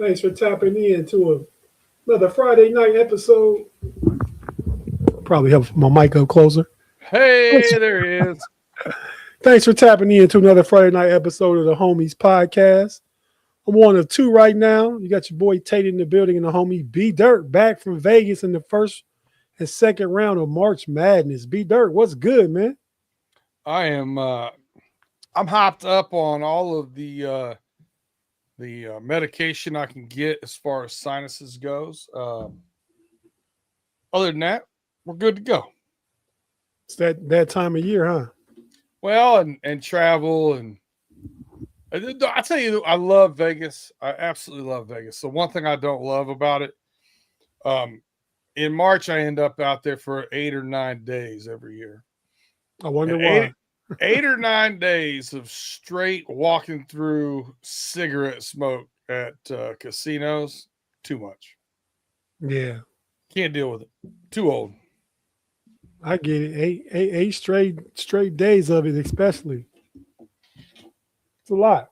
Thanks for tapping in to another Friday night episode. Probably have my mic up closer. Thanks, Hey, there he is. thanks for tapping in to another Friday night episode of the Homies podcast. I'm one of two right now. You got your boy Tate in the building and the homie B Dirt back from Vegas in the first and second round of March Madness. B Dirt, what's good, man? I am I'm hopped up on all of the medication I can get as far as sinuses goes. Other than that, we're good to go. It's that time of year, huh? Well, and travel and I tell you, I love Vegas. I absolutely love Vegas. The one thing I don't love about it, in March I end up out there for 8 or 9 days every year, I wonder and why. 8 or 9 days of straight walking through cigarette smoke at casinos. Too much. Yeah, Can't deal with it. Too old. I get it. Eight straight days of it, especially. It's a lot.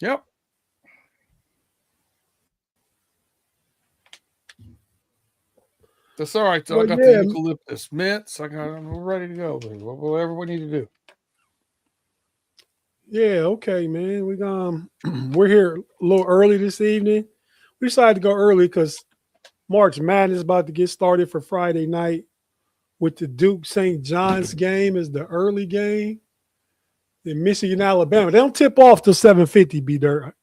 Yep. That's all right though. I Well, got the yeah, eucalyptus mints. We're ready to go. Whatever we need to do. yeah, okay, man. We're here a little early this evening. We decided to go early because March Madness is about to get started for Friday night with the Duke St. John's game is the early game in Michigan, Alabama. They don't tip off till 7:50, B Dirt.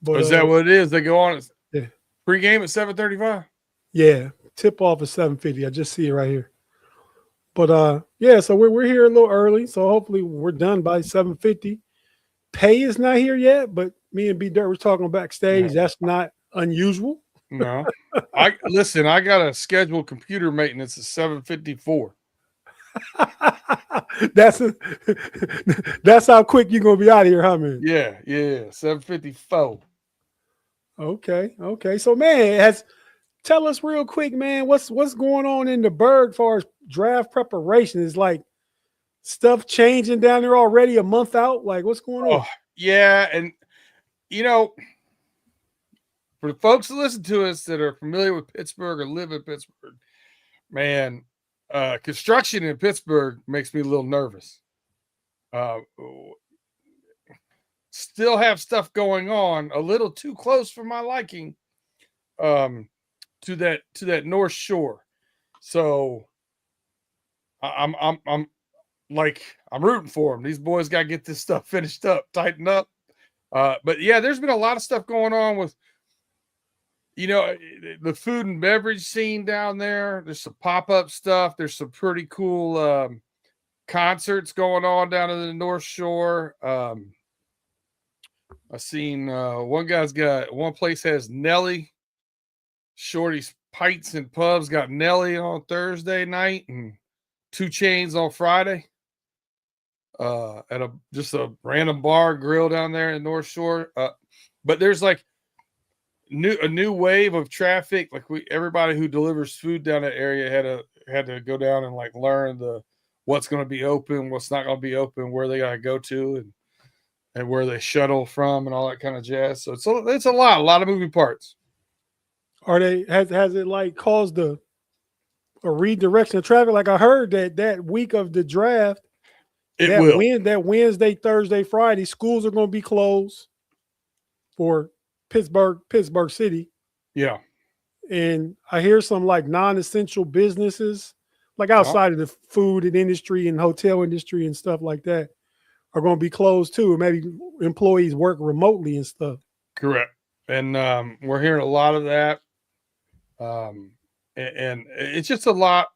But Is that what it is? They go on yeah, pregame at 7:35. yeah, tip off at 7:50. I just see it right here. But yeah, so we're here a little early. So hopefully we're done by 7:50. Pay is not here yet, but me and B Dirt was talking backstage. No. That's not unusual. No. I listen, I got a scheduled computer maintenance at 7:54. that's that's how quick you're gonna be out of here, huh, man? Yeah. 7:54. Okay. So man, tell us real quick, man, what's going on in the Berg as far as draft preparation? Is like stuff changing down there already a month out? Like what's going Oh, on? yeah, and you know, for the folks that listen to us that are familiar with Pittsburgh or live in Pittsburgh, man, construction in Pittsburgh makes me a little nervous. Uh, Still have stuff going on a little too close for my liking, um, to that North Shore. So I'm like I'm rooting for them. These boys got to get this stuff finished up, tighten up. But yeah, there's been a lot of stuff going on with the food and beverage scene down there. There's some pop-up stuff. There's some pretty cool concerts going on down in the North Shore. I seen one place has Nelly. Shorty's Pints and Pubs got Nelly on Thursday night and 2 Chainz on Friday. At just a random bar grill down there in North Shore. But there's like a new wave of traffic. Like everybody who delivers food down that area had to go down and like learn what's going to be open, what's not going to be open, where they got to go to, and where they shuttle from, and all that kind of jazz. So it's a lot of moving parts. Are they has it like caused a redirection of traffic? Like I heard that week of the draft, It will. that Wednesday, Thursday, Friday, schools are going to be closed for Pittsburgh City. Yeah. And I hear some like non-essential businesses, like outside of the food and industry and hotel industry and stuff like that, are going to be closed too. And maybe employees work remotely and stuff. Correct. And we're hearing a lot of that. And it's just a lot.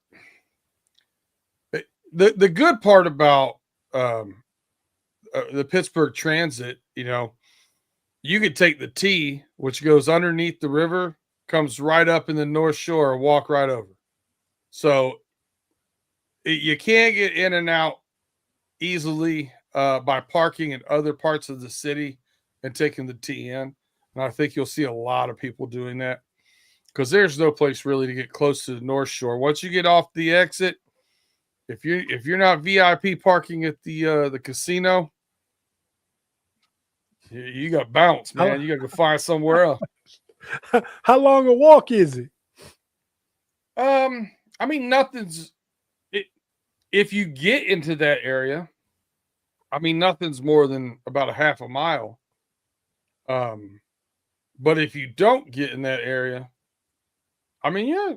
The good part about the Pittsburgh Transit, you could take the T, which goes underneath the river, comes right up in the North Shore, and walk right over. So you can get in and out easily by parking in other parts of the city and taking the T in. And I think you'll see a lot of people doing that because there's no place really to get close to the North Shore. Once you get off the exit, if you're not VIP parking at the casino, You got to bounce, man. You got to go find somewhere else. How long a walk is it? I mean, nothing's. If you get into that area, I mean, nothing's more than about a half a mile. But if you don't get in that area, I mean, yeah,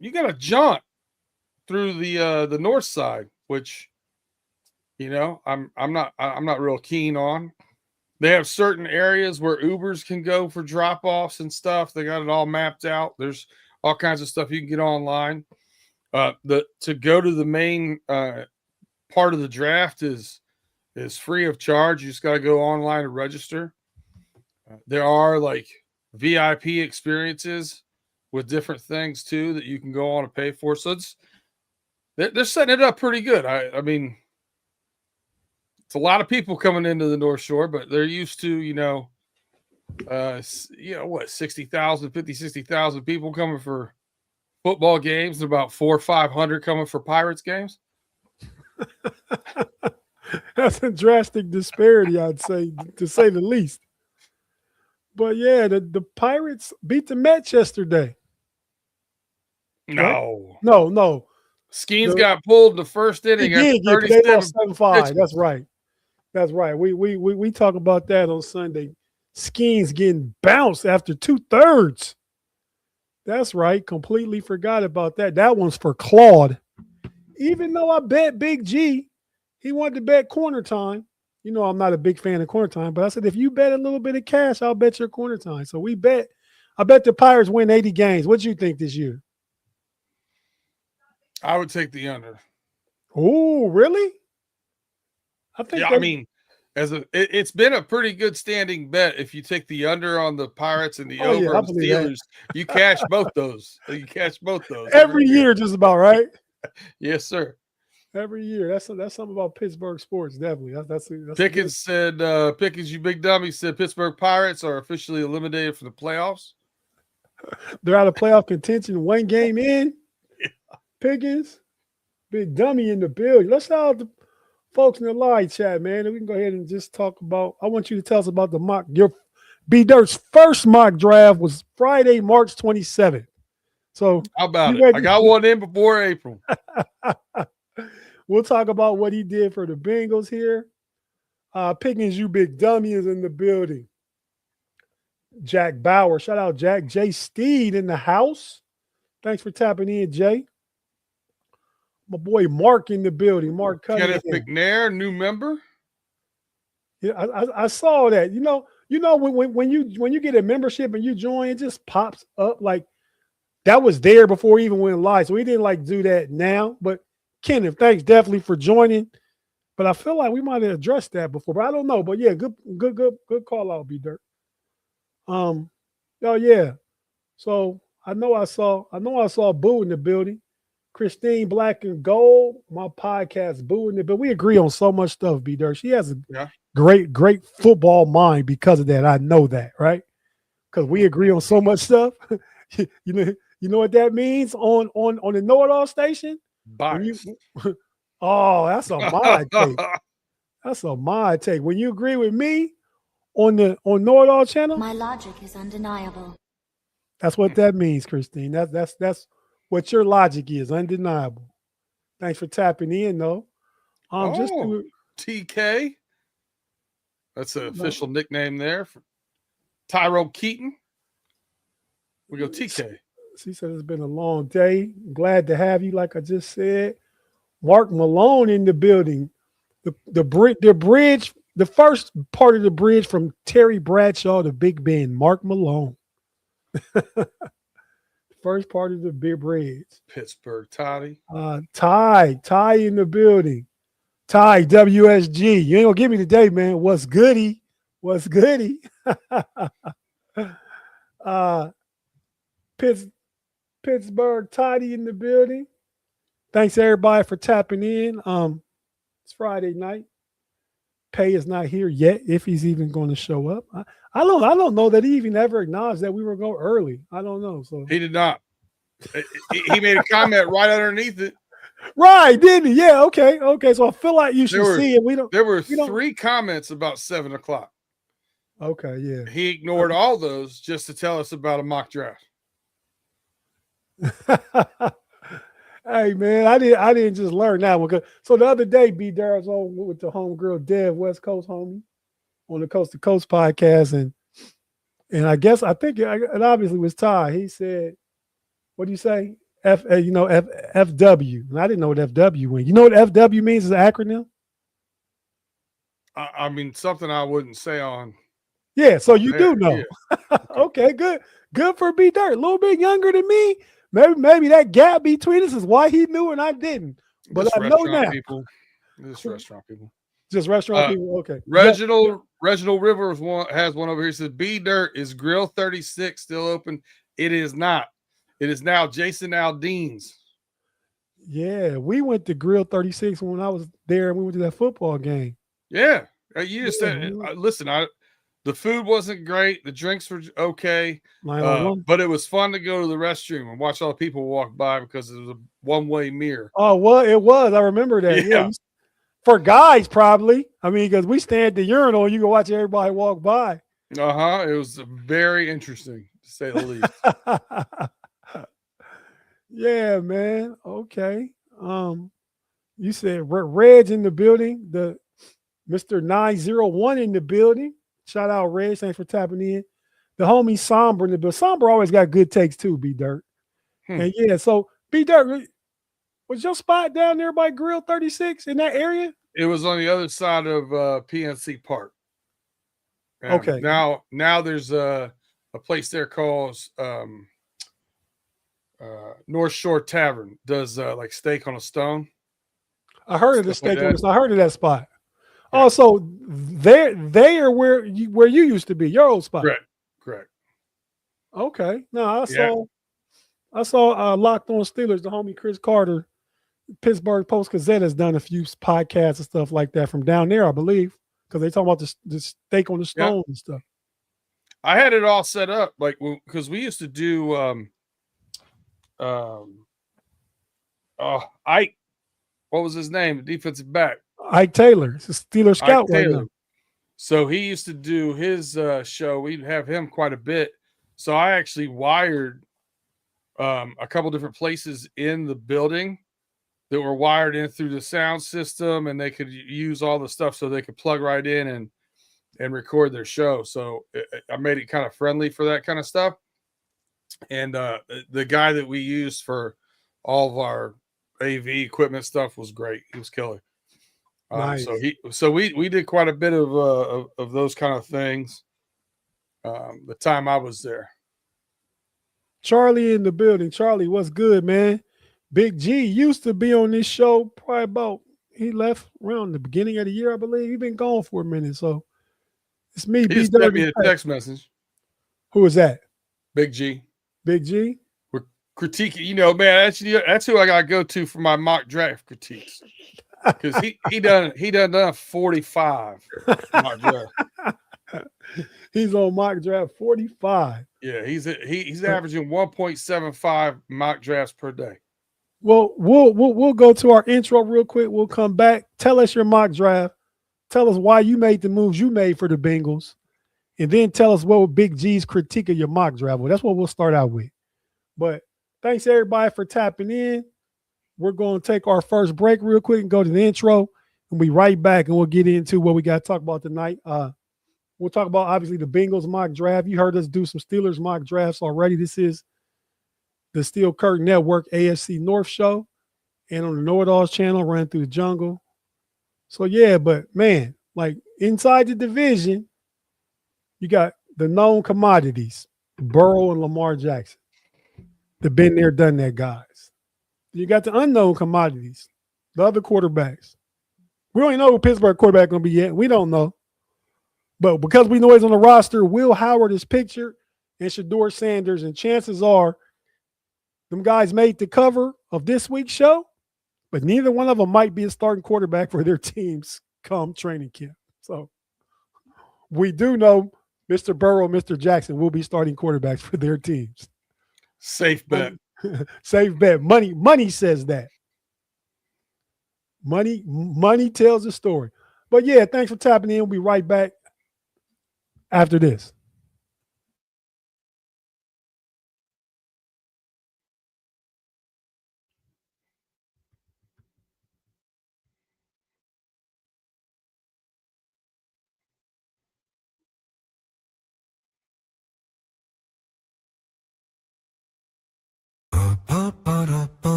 you got to jaunt through the north side, which, you know, I'm not real keen on. They have certain areas where Ubers can go for drop offs and stuff. They got it all mapped out. There's all kinds of stuff you can get online. To go to the main part of the draft is free of charge. You just got to go online and register. There are like VIP experiences with different things too that you can go on and pay for. So they're setting it up pretty good. I mean, it's a lot of people coming into the North Shore, but they're used to, what, 60,000 people coming for football games, and about 400 or 500 coming for Pirates games. That's a drastic disparity, I'd say, to say the least. But yeah, the Pirates beat the Mets yesterday. No. Right? No. Skeens got pulled in the first inning. He did get 7-5. That's right. We talk about that on Sunday. Skeens getting bounced after 2/3. That's right. Completely forgot about that. That one's for Claude. Even though I bet Big G, he wanted to bet corner time. You know, I'm not a big fan of corner time, but I said, if you bet a little bit of cash, I'll bet your corner time. So we bet. I bet the Pirates win 80 games. What do you think this year? I would take the under. Oh, really? I mean, it's been a pretty good standing bet. If you take the under on the Pirates and the over on the Steelers, you cash both those. Every year, just about, right? Yes, sir. Every year. That's something about Pittsburgh sports, definitely. That's Pickens said, Pickens, you big dummy, said Pittsburgh Pirates are officially eliminated from the playoffs. They're out of playoff contention, one game in. Yeah. Pickens, big dummy in the building. Let's shout out the folks in the live chat, man. And we can go ahead and just talk about, I want you to tell us about the mock. Your B-Dirt's first mock draft was Friday, March 27th. So how about it? I got one in before April. We'll talk about what he did for the Bengals here. Pickens, you big dummy, is in the building. Jack Bauer. Shout out Jack. Jay Steed in the house. Thanks for tapping in, Jay. My boy Mark in the building. Mark Cunningham. Kenneth McNair, new member. Yeah, I saw that. You know when you get a membership and you join, it just pops up like that was there before he even went live. So we didn't do that now. But Kenneth, thanks definitely for joining. But I feel like we might have addressed that before, but I don't know. But yeah, good call out, B-Dirt. Oh yeah. So I know I saw Boo in the building. Christine Black and Gold, my podcast Boo in it. But we agree on so much stuff, B-Dirt. She has a great football mind because of that. I know that, right? Because we agree on so much stuff. You know what that means on the know-it-all station? Oh, that's a my take. That's a my take. When you agree with me on know-it-all channel, my logic is undeniable. That's what that means, Christine. That's what your logic is, undeniable. Thanks for tapping in, though. TK. That's an official nickname there for Tyrone Keaton. We go TK. She said it's been a long day. Glad to have you, like I just said. Mark Malone in the building. The bridge, the first part of the bridge from Terry Bradshaw to Big Ben. Mark Malone. First part of the big bridge. Pittsburgh Toddy. Ty in the building. Ty WSG. You ain't gonna give me today, man. What's goody? Pittsburgh Toddy in the building. Thanks everybody for tapping in. It's Friday night. Pay is not here yet, if he's even going to show up. I don't know that he even ever acknowledged that we were going early. I don't know. So he did not. He made a comment right underneath it. Right, didn't he? Yeah, okay. So I feel like you should see it. There were three comments about 7 o'clock. Okay, yeah. He ignored all those just to tell us about a mock draft. Hey man, I didn't just learn that one. So the other day, B Dare was on with the homegirl Dev, West Coast homie, on the Coast to Coast podcast, and I think it obviously was Ty. He said, "What do you say? FW." And I didn't know what FW means. You know what FW means as an acronym? I mean, something I wouldn't say on. Yeah, so you do know. Yeah. Okay, good for B Dirt. A little bit younger than me. Maybe that gap between us is why he knew and I didn't. But Just I know now. Just restaurant people. Just restaurant people. Okay. Reginald Rivers has one over here. He says B Dirt is Grill 36 still open. It is not. It is now Jason Aldean's. Yeah, we went to Grill 36 when I was there and we went to that football game. Yeah. You just said, listen, the food wasn't great. The drinks were okay. But it was fun to go to the restroom and watch all the people walk by because it was a one-way mirror. Oh, well, it was. I remember that. Yeah. For guys, probably. I mean, because we stand at the urinal and you can watch everybody walk by. It was very interesting, to say the least. Yeah, man. Okay. You said Red's in the building. The Mr. 901 in the building. Shout out Red. Thanks for tapping in. The homie Somber in the building. Somber always got good takes too, B Dirt. And yeah, so B Dirt, was your spot down there by Grill 36 in that area? It was on the other side of PNC Park. And okay. Now there's a place there called North Shore Tavern. Does like steak on a stone. I heard of the steak on a stone. I heard of that spot. Oh, so they are where you used to be, your old spot. Correct. Okay. No, I saw Locked On Steelers, the homie Chris Carter, Pittsburgh Post-Gazette has done a few podcasts and stuff like that from down there, I believe, because they talk about the steak on the stone and stuff. I had it all set up, like, because we used to do Ike, what was his name? Defensive back. Ike Taylor. It's a Steeler scout right now. So he used to do his show. We'd have him quite a bit. So I actually wired a couple different places in the building that were wired in through the sound system, and they could use all the stuff so they could plug right in and record their show. So I made it kind of friendly for that kind of stuff. And the guy that we used for all of our AV equipment stuff was great. He was killer. Nice. So we did quite a bit of those kind of things the time I was there. Charlie in the building. Charlie, what's good, man? Big G used to be on this show he left around the beginning of the year, I believe. He's been gone for a minute, so it's me. He just sent me a text message. Who is that? Big G. Big G? We're critiquing, man, that's who I got to go to for my mock draft critiques. Because he done 45 mock draft. He's on mock draft 45. Yeah, he's averaging 1.75 mock drafts per day. Well, we'll go to our intro real quick. We'll come back. Tell us your mock draft. Tell us why you made the moves you made for the Bengals. And then tell us what Big G's critique of your mock draft. Well, that's what we'll start out with. But thanks everybody for tapping in. We're going to take our first break real quick and go to the intro. And we'll be right back and we'll get into what we got to talk about tonight. We'll talk about, obviously, the Bengals mock draft. You heard us do some Steelers mock drafts already. This is the Steel Curtain Network AFC North show. And on the Know-It-Alls channel, Ran Through the Jungle. So, yeah, but, man, like inside the division, you got the known commodities, Burrow and Lamar Jackson. They've been there, done that, guys. You got the unknown commodities, the other quarterbacks. We don't even know who Pittsburgh quarterback going to be yet. We don't know. But because we know he's on the roster, Will Howard is pictured and Shedeur Sanders, and chances are them guys made the cover of this week's show, but neither one of them might be a starting quarterback for their teams come training camp. So we do know Mr. Burrow, Mr. Jackson will be starting quarterbacks for their teams. Safe bet. Safe bet. Money says that. Money tells the story. But yeah, thanks for tapping in. We'll be right back after this.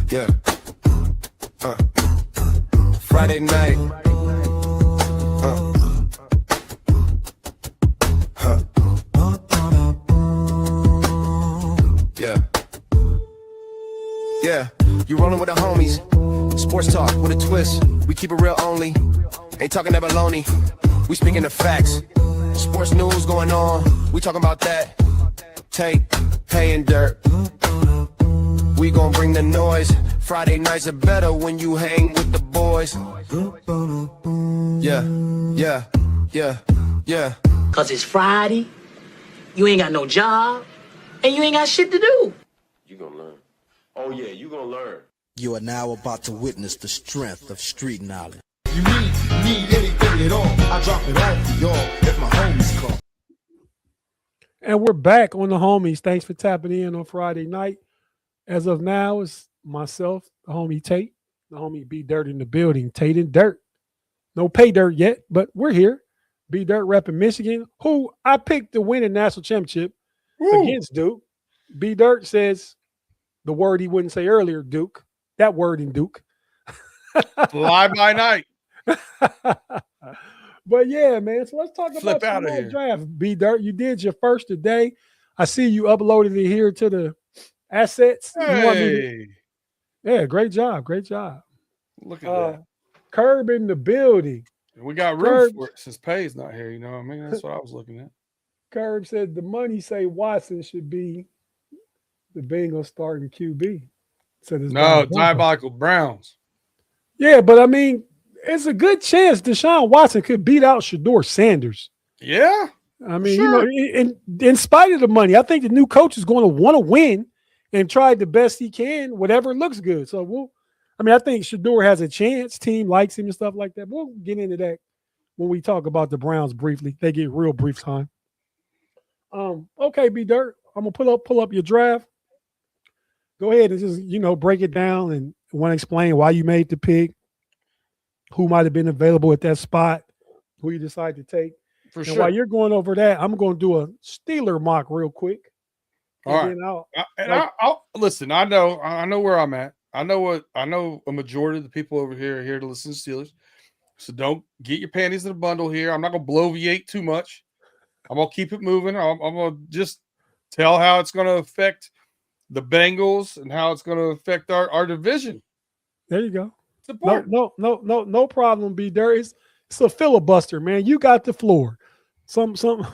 Yeah. Friday night. Yeah. Yeah. You rolling with the homies. Sports talk with a twist. We keep it real only. Ain't talking that baloney. We speaking the facts. Sports news going on. We talking about that. Tape, hay and dirt. We gon' bring the noise. Friday nights are better when you hang with the boys. Yeah, yeah, yeah, yeah. Cause it's Friday, you ain't got no job, and you ain't got shit to do. You gonna learn. Oh yeah, you gonna learn. You are now about to witness the strength of street knowledge. You need anything at all, I drop it off for y'all if my homies call. And we're back on the homies. Thanks for tapping in on Friday night. As of now, it's myself, the homie Tate, the homie B Dirt in the building. Tate and Dirt. No pay dirt yet, but we're here. B Dirt repping Michigan, who I picked to win a national championship against Duke. B Dirt says the word he wouldn't say earlier, Duke. That word in Duke. Fly by night. But yeah, man. So let's talk Flip about out of your here. draft. B Dirt, you did your first today. I see you uploaded it here to the assets. You want me to- Hey, yeah, great job. Great job. look at that. Curb in the building. We got room Curb. for it since Pay's not here. You know what I mean? That's what I was looking at. Curb said the money say Watson should be the Bengals starting QB. Said it's No, diabolical. Diabolical Browns. Yeah, but I mean, it's a good chance Deshaun Watson could beat out Shador Sanders. Yeah. I mean, Sure. you know, in spite of the money, I think the new coach is going to want to win and try the best he can, whatever looks good. So I think Shador has a chance. Team likes him and stuff like that. We'll get into that when we talk about the Browns briefly. They get real brief time. Okay, B Dirt, I'm gonna pull up your draft. Go ahead and just break it down and want to explain why you made the pick, who might have been available at that spot, who you decided to take. For And sure. while you're going over that, I'm going to do a Steeler mock real quick. All right. And then I'll listen. I know where I'm at. I know a majority of the people over here are here to listen to Steelers. So don't get your panties in a bundle here. I'm not going to bloviate too much. I'm going to keep it moving. I'm going to just tell how it's going to affect the Bengals and how it's going to affect our division. there you go. It's important. No problem, B Dirt. It's a filibuster, man. You got the floor. Some So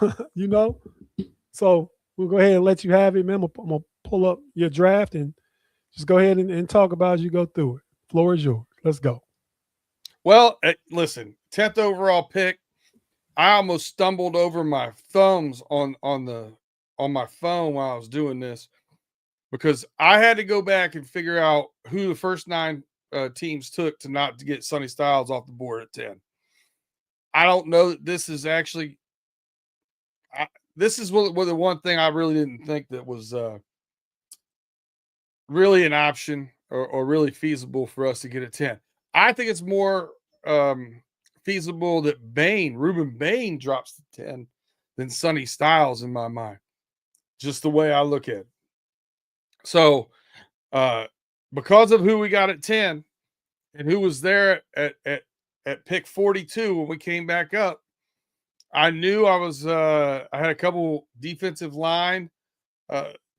we'll go ahead and let you have it, man. I'm gonna pull up your draft and just go ahead and talk about it as you go through it. Floor is yours. Let's go. Well, listen, 10th overall pick. I almost stumbled over my thumbs on my phone while I was doing this because I had to go back and figure out who the first 9 teams took to get Sonny Styles off the board at 10. I don't know that this is actually. This is the one thing I really didn't think that was really an option or really feasible for us to get at 10. I think it's more feasible that Reuben Bain drops to 10 than Sonny Styles in my mind. Just the way I look at it. So because of who we got at 10 and who was there at pick 42 when we came back up, I knew I had a couple defensive line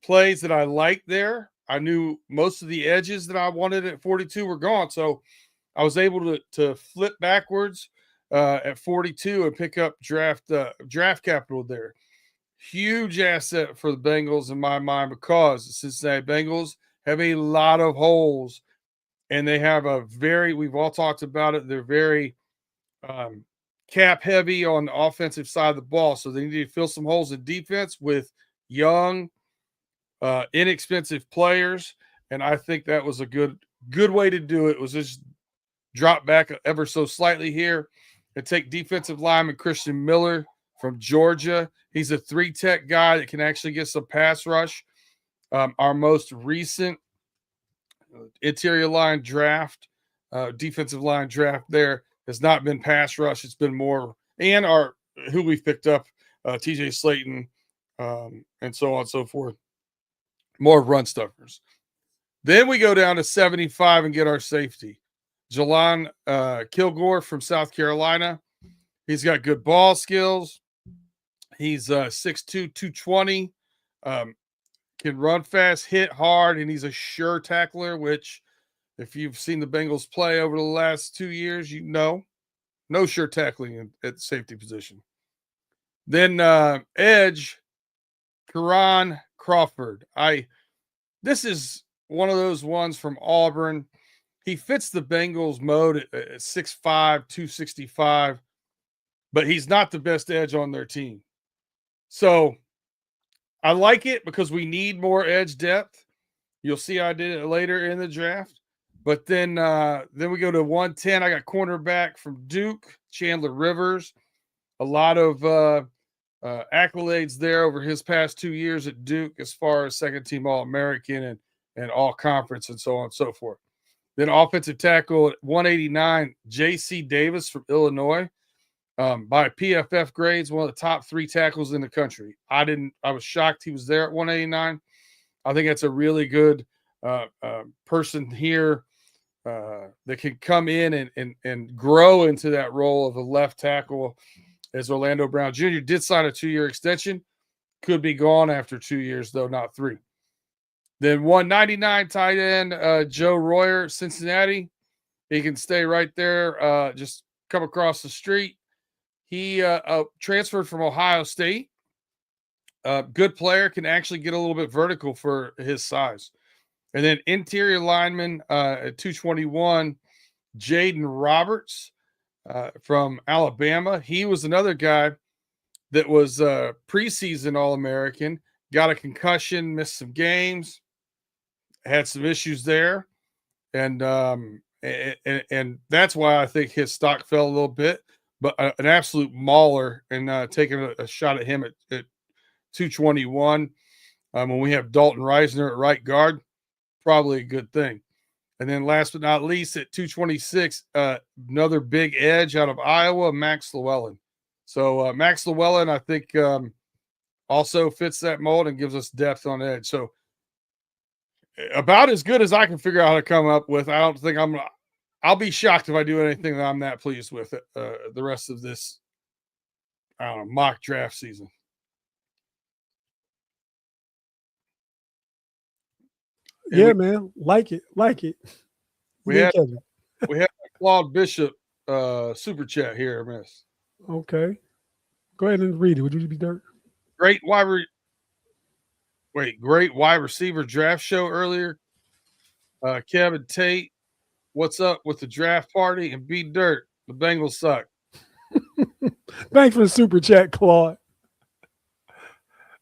plays that I liked there. I knew most of the edges that I wanted at 42 were gone. So I was able to flip backwards at 42 and pick up draft capital there. Huge asset for the Bengals in my mind because the Cincinnati Bengals have a lot of holes and they have we've all talked about it. They're very cap heavy on the offensive side of the ball. So they need to fill some holes in defense with young, inexpensive players. And I think that was a good good way to do it was just drop back ever so slightly here and take defensive lineman Christian Miller from Georgia. He's a 3-tech guy that can actually get some pass rush. Our most recent interior line draft, defensive line draft there has not been pass rush. It's been more, and who we've picked up, TJ Slayton, and so on and so forth, more run stuffers. Then we go down to 75 and get our safety. Jelon Kilgore from South Carolina. He's got good ball skills. He's 6'2", 220. Can run fast, hit hard, and he's a sure tackler, which if you've seen the Bengals play over the last 2 years, you know. No sure tackling at the safety position. Then edge, Karan Crawford. This is one of those ones from Auburn. He fits the Bengals mode at 6'5", 265, but he's not the best edge on their team. So I like it because we need more edge depth. You'll see I did it later in the draft. But then we go to 110. I got cornerback from Duke, Chandler Rivers. A lot of accolades there over his past 2 years at Duke as far as second-team All-American and All-Conference and so on and so forth. Then offensive tackle at 189, J.C. Davis from Illinois. By PFF grades, one of the top 3 tackles in the country. I was shocked he was there at 189. I think that's a really good person here that can come in and grow into that role of a left tackle, as Orlando Brown Jr. did sign a 2-year extension. Could be gone after 2 years, though, not 3. Then 199 tight end, Joe Royer, Cincinnati. He can stay right there, just come across the street. He transferred from Ohio State. Good player, can actually get a little bit vertical for his size. And then interior lineman at 221, Jaden Roberts from Alabama. He was another guy that was preseason All-American, got a concussion, missed some games, had some issues there. And that's why I think his stock fell a little bit. But an absolute mauler, and taking a shot at him at 221 when we have Dalton Reisner at right guard, probably a good thing. And then last but not least at 226, another big edge out of Iowa, Max Llewellyn. So Max Llewellyn, I think, also fits that mold and gives us depth on edge. So about as good as I can figure out how to come up with. I don't think I'll be shocked if I do anything that I'm that pleased with the rest of this, I don't know, mock draft season. Yeah, man. Like it. We have Claude Bishop super chat here, miss. Okay. Go ahead and read it. Would you be dirt? Great wide receiver draft show earlier. Kevin Tate. What's up with the draft party? And be dirt. The Bengals suck. Thanks for the super chat, Claude.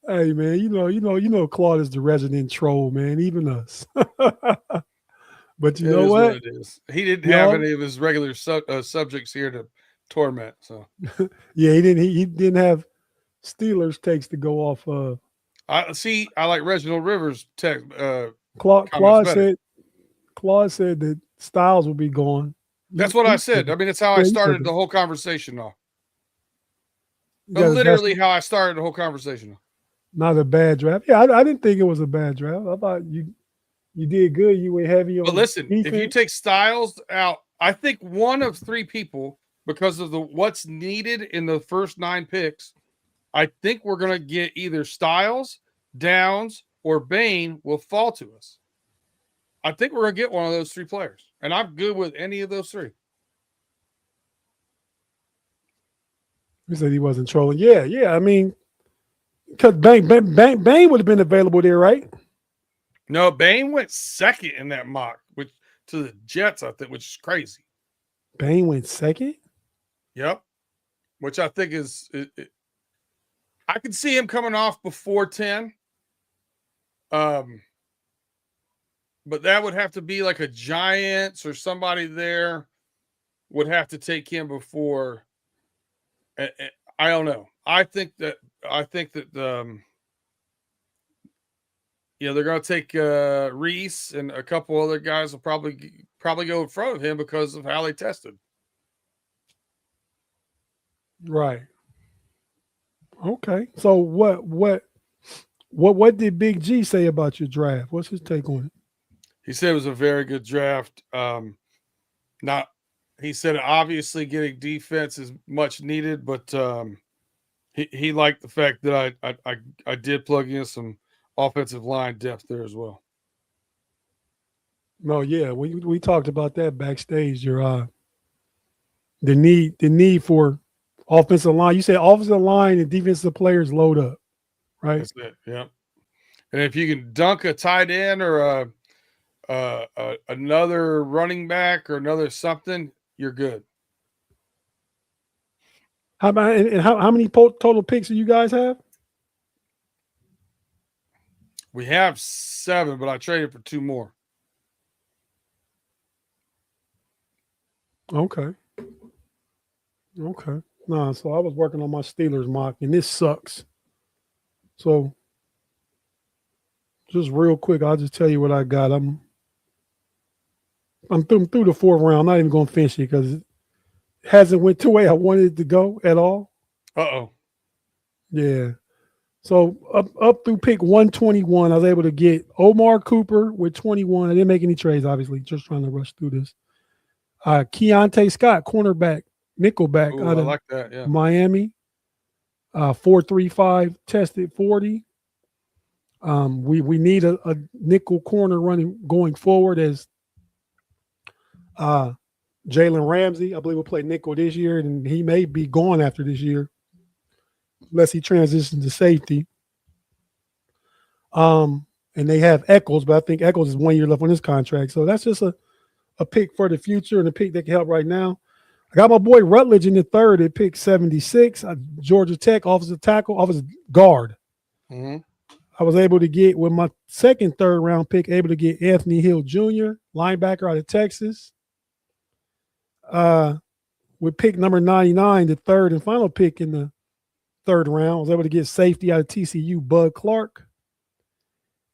Hey man, you know Claude is the resident troll, man. Even us. But you know what? It is. He didn't have any of his regular subjects here to torment. So yeah, he didn't have Steelers takes to go off of. I like Reginald Rivers' text. Claude said that Styles will be gone. That's what I said. I mean, it's how I started the whole conversation off. Literally how I started the whole conversation off. Not a bad draft. Yeah, I didn't think it was a bad draft. I thought you did good. You were heavy on. But listen, defense. if you take Styles out, I think one of 3 people, because of what's needed in the first 9 picks, I think we're going to get either Styles, Downs, or Bain will fall to us. I think we're going to get one of those 3 players, and I'm good with any of those 3. He said he wasn't trolling. Yeah. I mean, because Bain would have been available there, right? No, Bain went second in that mock, which to the Jets, I think, which is crazy. Bain went second? Yep. Which I think is I could see him coming off before 10. but that would have to be like a Giants or somebody there would have to take him before. I don't know. I think that they're going to take Reese, and a couple other guys will probably go in front of him because of how they tested. Right. Okay. So what did Big G say about your draft? What's his take on it? He said it was a very good draft. He said obviously getting defense is much needed, but he liked the fact that I did plug in some offensive line depth there as well. No, yeah, we talked about that backstage. Your the need for offensive line. You said offensive line and defensive players load up, right? That's it. Yeah. And if you can dunk a tight end or another running back or another something, you're good. How many total picks do you guys have? We have 7, but I traded for 2 more. Okay. Nah, so I was working on my Steelers mock, and this sucks. So just real quick, I'll just tell you what I got. I'm through the 4th round. I'm not even going to finish it because it hasn't went the way I wanted it to go at all. Uh-oh. Yeah. So up through pick 121, I was able to get Omar Cooper with 21. I didn't make any trades, obviously, just trying to rush through this. Keontae Scott, cornerback, nickelback Ooh, out I of like that, yeah. Miami. 4.35 tested 40. We need a nickel corner going forward as Jalen Ramsey, I believe, will play nickel this year, and he may be gone after this year unless he transitions to safety. And they have Eccles, but I think Eccles is 1 year left on his contract. So that's just a pick for the future and a pick that can help right now. I got my boy Rutledge in the 3rd at pick 76. Georgia Tech, offensive tackle, offensive guard. Mm-hmm. I was able to get, with my 2nd, 3rd round pick, able to get Anthony Hill Jr., linebacker out of Texas. With pick number 99, the 3rd and final pick in the 3rd round, I was able to get safety out of TCU, Bud Clark.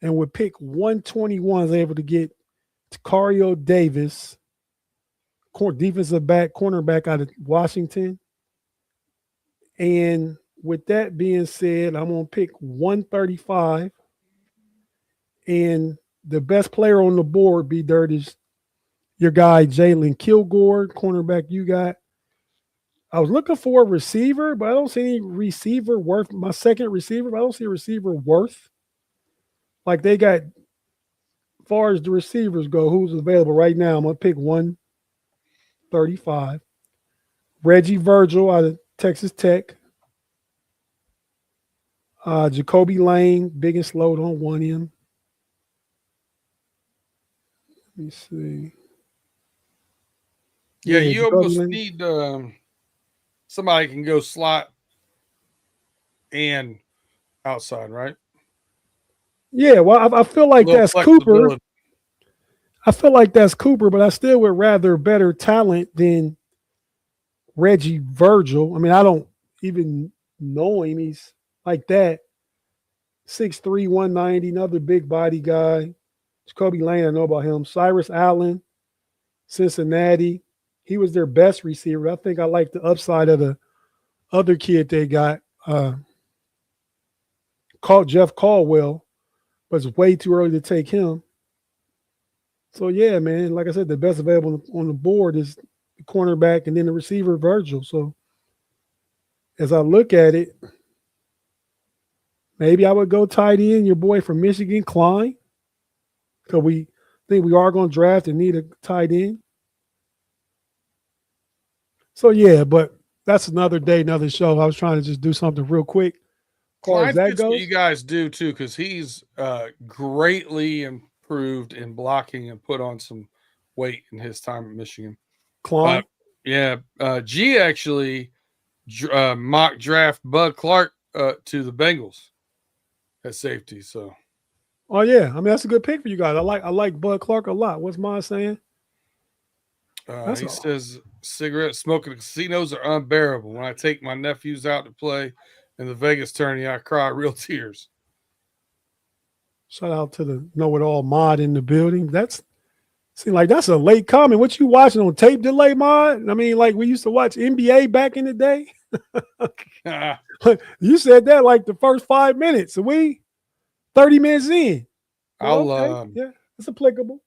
And with pick 121, I was able to get Tacario Davis, defensive back, cornerback out of Washington. And with that being said, I'm going to pick 135. And the best player on the board, B-Dirt, is your guy, Jalen Kilgore, cornerback you got. I was looking for a receiver, but I don't see any receiver worth my 2nd receiver, but I don't see a receiver worth. Like they got, as far as the receivers go, who's available right now, I'm going to pick 135. Reggie Virgil out of Texas Tech. Jacoby Lane, big and slow, don't want him. Let me see. Yeah, you Jacoby almost Lane. need somebody can go slot and outside, right? Yeah, well, I feel like that's Cooper. I feel like that's Cooper, but I still would rather better talent than Reggie Virgil. I mean, I don't even know him. He's like that. 6'3", 190, another big body guy. Jacoby Lane, I know about him. Cyrus Allen, Cincinnati. He was their best receiver. I think I like the upside of the other kid they got, called Jeff Caldwell, but it's way too early to take him. So, yeah, man, like I said, the best available on the board is the cornerback and then the receiver, Virgil. So, as I look at it, maybe I would go tight end, your boy from Michigan, Klein, because we think we are going to draft and need a tight end. So, yeah, but that's another day, another show. I was trying to just do something real quick. Klein fits what you guys do, too, because he's greatly improved in blocking and put on some weight in his time at Michigan. Klein? G actually mock draft Bud Clark to the Bengals at safety. So Oh yeah, I mean that's a good pick for you guys. I like Bud Clark a lot. What's mine saying? That's He all. says cigarette smoking at casinos are unbearable. When I take my nephews out to play in the Vegas tourney, I cry real tears. Shout out to the Know It All mod in the building. That's seem like that's a late comment. What you watching on tape delay mod? I mean, like we used to watch NBA back in the day. You said that like the first 5 minutes. So we 30 minutes in. But okay, yeah, it's applicable.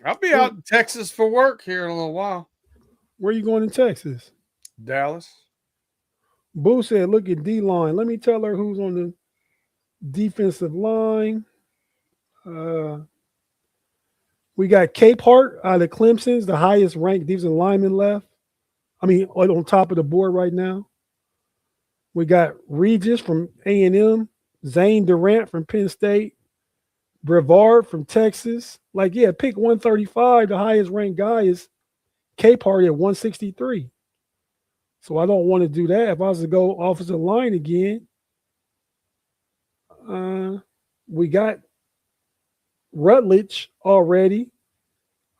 I'll be out in Texas for work here in a little while. Where you going in Texas? Dallas. Boo said, look at D-line. Let me tell her who's on the defensive line. We got Capehart out of Clemson's the highest ranked defensive lineman left. I mean, on top of the board right now. We got Regis from A&M, Zane Durant from Penn State, Brevard from Texas. Like, yeah, pick 135. The highest ranked guy is Capehart at 163. So I don't want to do that. If I was to go offensive line again, we got Rutledge already.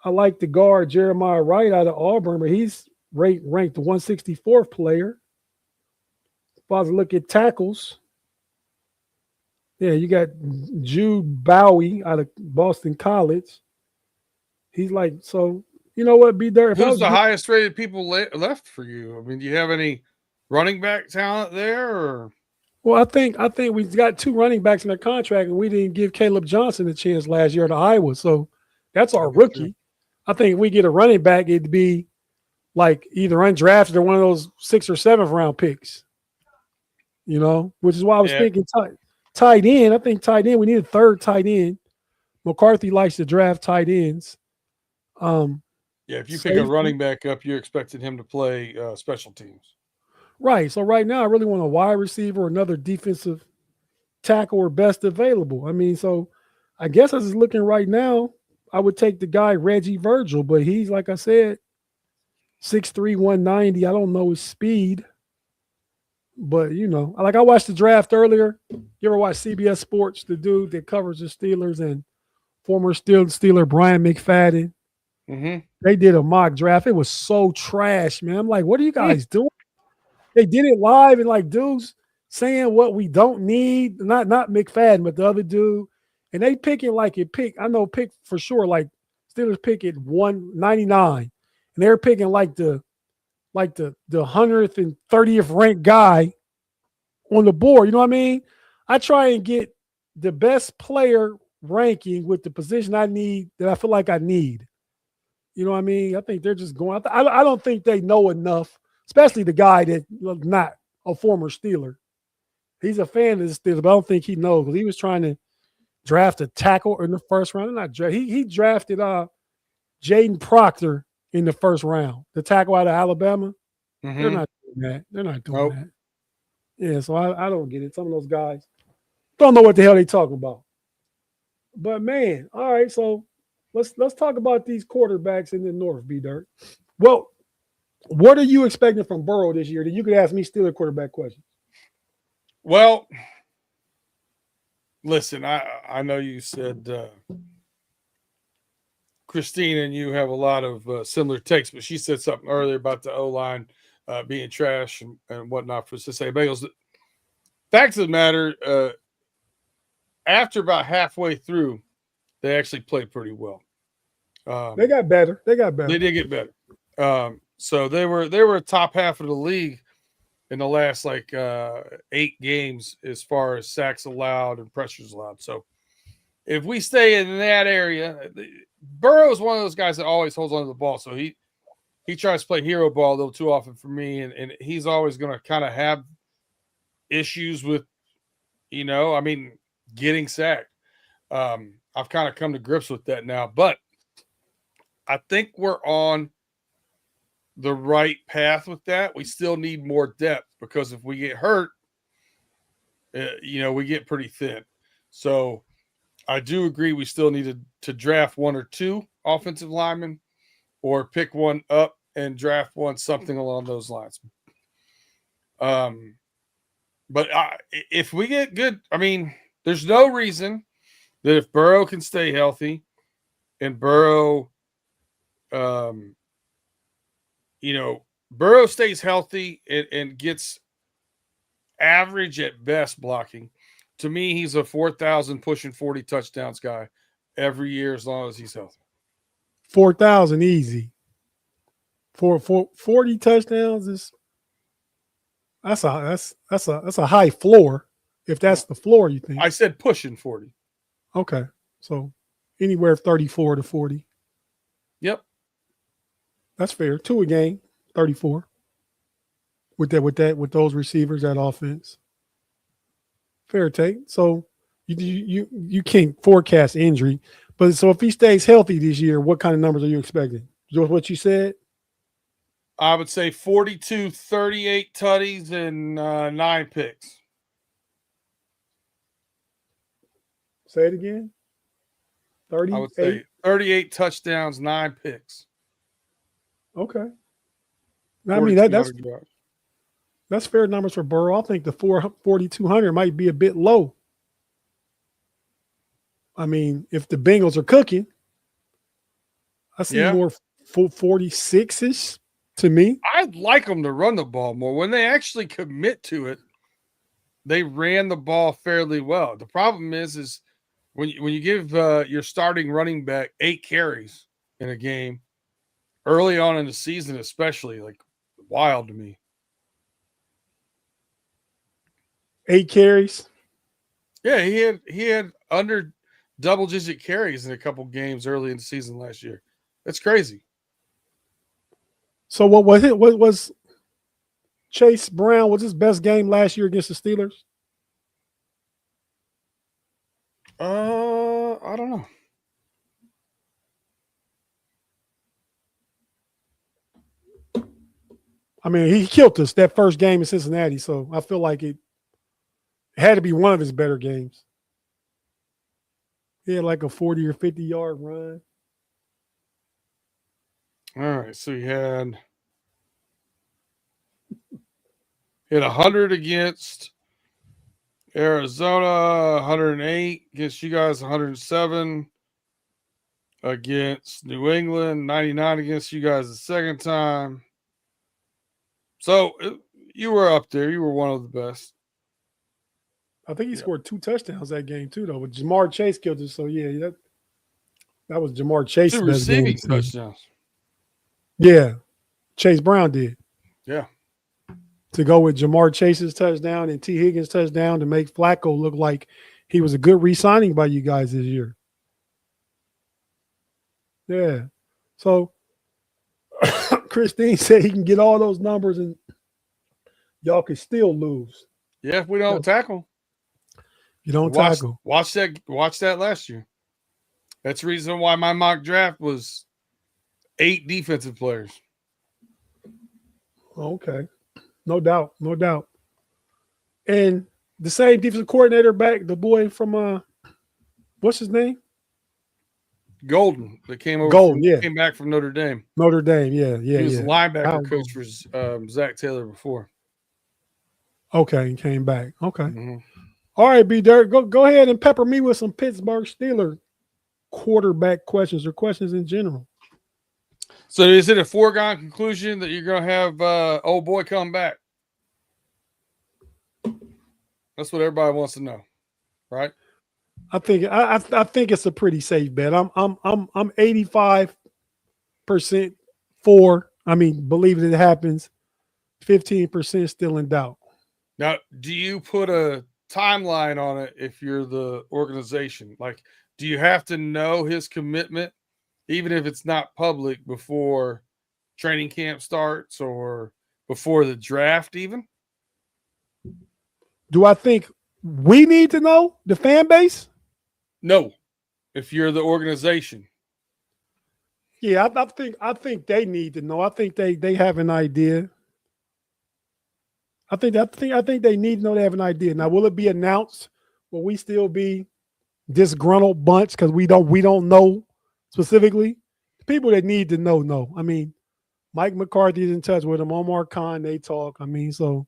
I like the guard Jeremiah Wright out of Auburn, but he's ranked the 164th player. If I was to look at tackles, yeah, you got Jude Bowie out of Boston College. He's like, so you know what, B-Dirt? Who's the highest rated people left for you? I mean, do you have any running back talent there? Or? Well, I think we've got 2 running backs in their contract, and we didn't give Caleb Johnson a chance last year at Iowa. So that's our rookie. I think if we get a running back, it'd be like either undrafted or one of those 6th or 7th round picks. You know, which is why I was thinking tight end. I think tight end, we need a 3rd tight end. McCarthy likes to draft tight ends. If you pick a running back up, you're expecting him to play special teams. Right. So right now, I really want a wide receiver or another defensive tackle or best available. I mean, so I guess as it's looking right now, I would take the guy Reggie Virgil, but he's, like I said, 6'3", 190. I don't know his speed. But, you know, like I watched the draft earlier. You ever watch CBS Sports, the dude that covers the Steelers and former Steeler Brian McFadden? Mm-hmm. They did a mock draft. It was so trash, man. I'm like, what are you guys doing? They did it live and like dudes saying what we don't need. Not McFadden, but the other dude. And they picking like pick for sure, like Steelers pick at 199. And they're picking like the 130th ranked guy on the board. You know what I mean? I try and get the best player ranking with the position I need that I feel like I need. You know what I mean? I think they're just going. I don't think they know enough, especially the guy that's not a former Steeler. He's a fan of the Steelers, but I don't think he knows because he was trying to draft a tackle in the first round. He drafted Jaden Proctor in the first round, the tackle out of Alabama. Mm-hmm. They're not doing that. They're not doing that. Yeah, so I don't get it. Some of those guys don't know what the hell they talking about. But man, all right, so let's talk about these quarterbacks in the North, B-Dirt. Well, what are you expecting from Burrow this year? That you could ask me Steeler quarterback questions. Well, listen, I know you said Christine and you have a lot of similar takes, but she said something earlier about the O-line being trash and whatnot for Cincinnati Bengals. Fact of the matter, after about halfway through, they actually played pretty well. They got better. They did get better. So they were top half of the league in the last 8 games as far as sacks allowed and pressures allowed. So if we stay in that area, Burrow is one of those guys that always holds on to the ball. So he tries to play hero ball a little too often for me, and he's always going to kind of have issues with, getting sacked. I've kind of come to grips with that now, but I think we're on the right path with that. We still need more depth because if we get hurt, we get pretty thin. So I do agree we still need to draft 1 or 2 offensive linemen or pick one up and draft one, something along those lines. But if we get good, There's no reason that if Burrow can stay healthy and Burrow, Burrow stays healthy and gets average at best blocking. To me, he's a 4,000 pushing 40 touchdowns guy every year as long as he's healthy. 4,000 easy. For 40 touchdowns is that's a high floor. If that's the floor, you think? I said pushing 40. Okay, so anywhere 34 to 40. Yep, that's fair. 2 a game, 34. With those receivers, that offense. Fair take. So you can't forecast injury, but so if he stays healthy this year, what kind of numbers are you expecting? Just what you said? I would say 42, 38 tutties and 9 picks. Say it again. 38. I would say 38 touchdowns, 9 picks. Okay. I mean that's yards. fair numbers for Burrow. I think the 4,200 might be a bit low. I mean, if the Bengals are cooking, I see more 46-ish to me. I'd like them to run the ball more. When they actually commit to it, they ran the ball fairly well. The problem is when you give your starting running back 8 carries in a game early on in the season, especially, like, wild to me. 8 carries. Yeah, he had under double-digit carries in a couple games early in the season last year. That's crazy. So what was it? What was Chase Brown? Was his best game last year against the Steelers? I don't know. I mean, he killed us that first game in Cincinnati, so I feel like it had to be one of his better games. He had like a 40 or 50-yard run. All right, so he had 100 against Arizona, 108 against you guys, 107 against New England, 99 against you guys the second time. So you were up there. You were one of the best. I think he scored 2 touchdowns that game too, though. But Jamar Chase killed us. So yeah, that was Jamar Chase's 2 best receiving game. touchdowns. Yeah, Chase Brown did. Yeah. To go with Jamar Chase's touchdown and T. Higgins' touchdown to make Flacco look like he was a good re-signing by you guys this year. Yeah. So Christine said he can get all those numbers and y'all can still lose. Yeah, if we don't tackle. You don't tackle. Watch that last year. That's the reason why my mock draft was 8 defensive players. Okay. No doubt. And the same defensive coordinator back, the boy from what's his name? Golden that came over. Came back from Notre Dame. Notre Dame, yeah. He was the linebacker coach for Zach Taylor before. Okay, and came back. Okay. Mm-hmm. All right, B. Dirt, go ahead and pepper me with some Pittsburgh Steelers quarterback questions or questions in general. So is it a foregone conclusion that you're going to have old boy come back? That's what everybody wants to know, right? I think it's a pretty safe bet. I'm 85% for. I mean, believing it happens. 15% still in doubt. Now, do you put a timeline on it if you're the organization? Like, do you have to know his commitment, even if it's not public, before training camp starts or before the draft even? Do I think we need to know, the fan base? No, if you're the organization. Yeah, I think they need to know. I think they have an idea. I think they need to know they have an idea. Now, will it be announced? Will we still be disgruntled bunch because we don't know specifically? People that need to know. I mean, Mike McCarthy's in touch with him. Omar Khan, they talk. I mean, so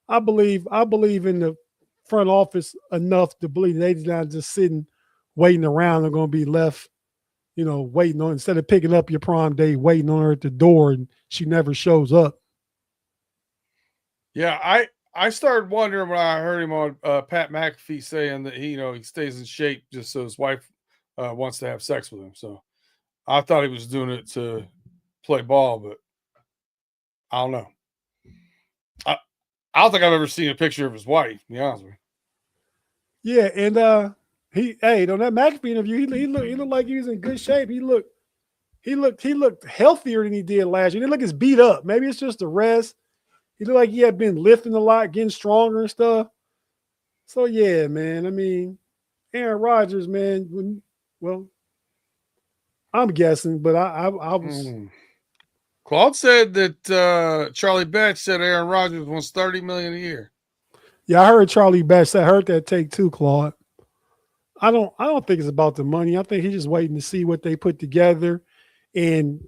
I believe in the front office enough to believe they're not just sitting, waiting around. They're going to be left, waiting on, instead of picking up your prom date, waiting on her at the door, and she never shows up. Yeah, I started wondering when I heard him on Pat McAfee saying that he stays in shape just so his wife wants to have sex with him. So I thought he was doing it to play ball, but I don't know. I don't think I've ever seen a picture of his wife, to be honest with you. Yeah, and on that McAfee interview, he looked like he was in good shape. He looked healthier than he did last year. He didn't look as beat up. Maybe it's just the rest. He looked like he had been lifting a lot, getting stronger and stuff. So yeah, man. I mean, Aaron Rodgers, man. I'm guessing, but I was. Claude said that Charlie Batch said Aaron Rodgers wants $30 million a year. Yeah, I heard Charlie Batch. I heard that take too, Claude. I don't think it's about the money. I think he's just waiting to see what they put together and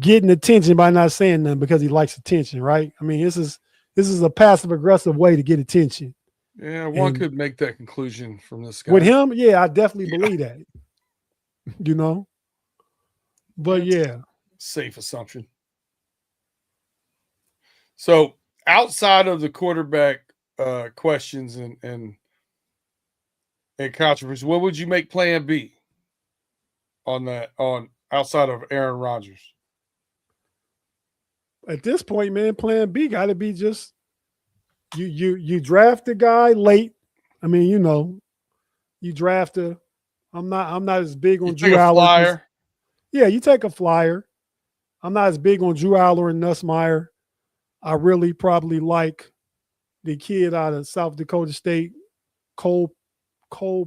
getting attention by not saying nothing because he likes attention, right? I mean, this is a passive aggressive way to get attention. Yeah, one could make that conclusion from this guy. With him, yeah, I definitely believe that. But yeah, safe assumption. So outside of the quarterback questions and controversy, what would you make Plan B on outside of Aaron Rodgers? At this point, man, Plan B got to be just you draft the guy late. I mean, you draft a. I'm not as big on Drew Aller. Yeah, you take a flyer. I'm not as big on Drew Aller and Nussmeier. I really probably like the kid out of South Dakota State, Cole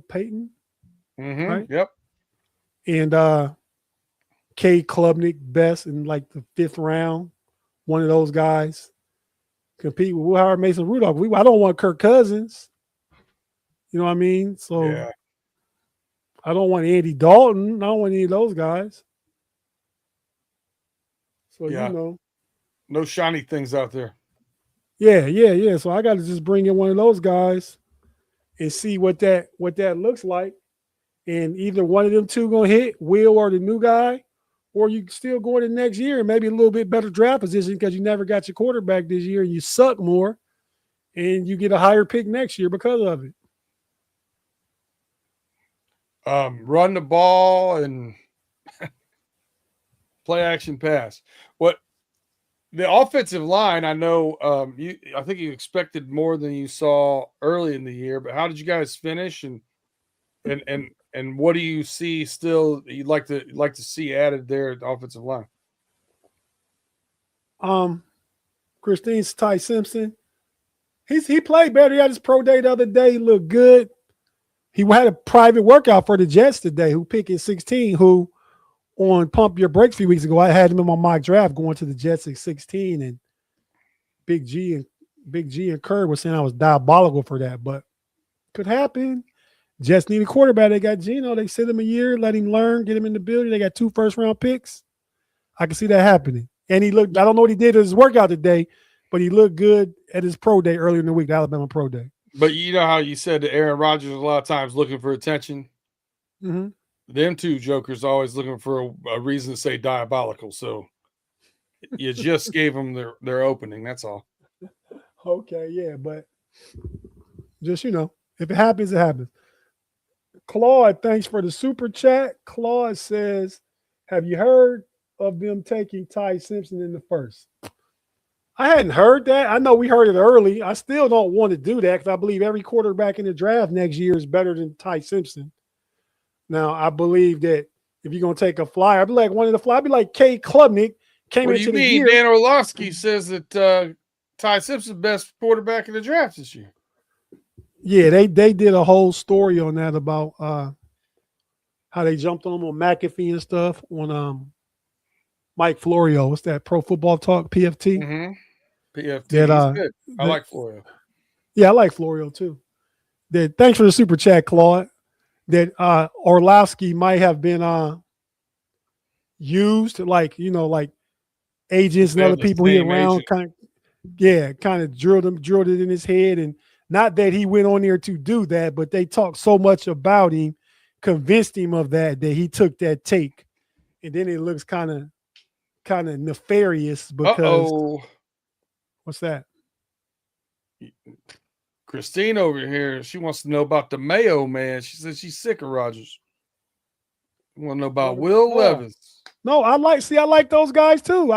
Payton. Mm-hmm. Right? Yep. And K. Klubnik best in like the 5th round. One of those guys compete with Will Howard, Mason Rudolph. I don't want Kirk Cousins. You know what I mean? So yeah. I don't want Andy Dalton. I don't want any of those guys. So yeah. No shiny things out there. Yeah. So I got to just bring in one of those guys and see what that looks like. And either one of them two gonna hit, Will or the new guy, or you still go into next year and maybe a little bit better draft position because you never got your quarterback this year and you suck more, and you get a higher pick next year because of it. Run the ball and play action pass. What the offensive line, I know I think you expected more than you saw early in the year, but how did you guys finish and what do you see still you'd like to see added there at the offensive line? Christine's Ty Simpson. He played better. He had his pro day the other day. He looked good. He had a private workout for the Jets today, who picked at 16, who on Pump Your Brakes a few weeks ago, I had him in my mock draft going to the Jets at 16, and Big G and Kerr were saying I was diabolical for that, but could happen. Jets need a quarterback. They got Geno. They sit him a year, let him learn, get him in the building. They got 2 first-round picks. I can see that happening. And he looked, I don't know what he did at his workout today, but he looked good at his pro day earlier in the week, the Alabama pro day. But you know how you said that Aaron Rodgers a lot of times looking for attention? Mm-hmm. Them two jokers always looking for a reason to say diabolical. So you just gave them their opening. That's all. Okay, yeah, but just, if it happens, it happens. Claude, thanks for the super chat. Claude says, have you heard of them taking Ty Simpson in the first? I hadn't heard that. I know we heard it early. I still don't want to do that because I believe every quarterback in the draft next year is better than Ty Simpson. Now, I believe that if you're going to take a flyer, I'd be like one of the flyers. I'd be like K. Klubnik came into the year. Dan Orlovsky says that Ty Simpson's best quarterback in the draft this year. Yeah, they did a whole story on that about how they jumped on him on McAfee and stuff on Mike Florio. What's that? Pro Football Talk, PFT? Mm-hmm. PFT. That, good. I like Florio. Yeah, I like Florio too. Thanks for the super chat, Claude. That Orlovsky might have been used like agents and other people he around kind of drilled it in his head and Not that he went on there to do that, but they talked so much about him, convinced him of that he took that take. And then it looks kind of nefarious because what's that? Christine over here, she wants to know about the Mayo man. She says she's sick of Rodgers. You want to know about Will Levis? No, I like those guys too.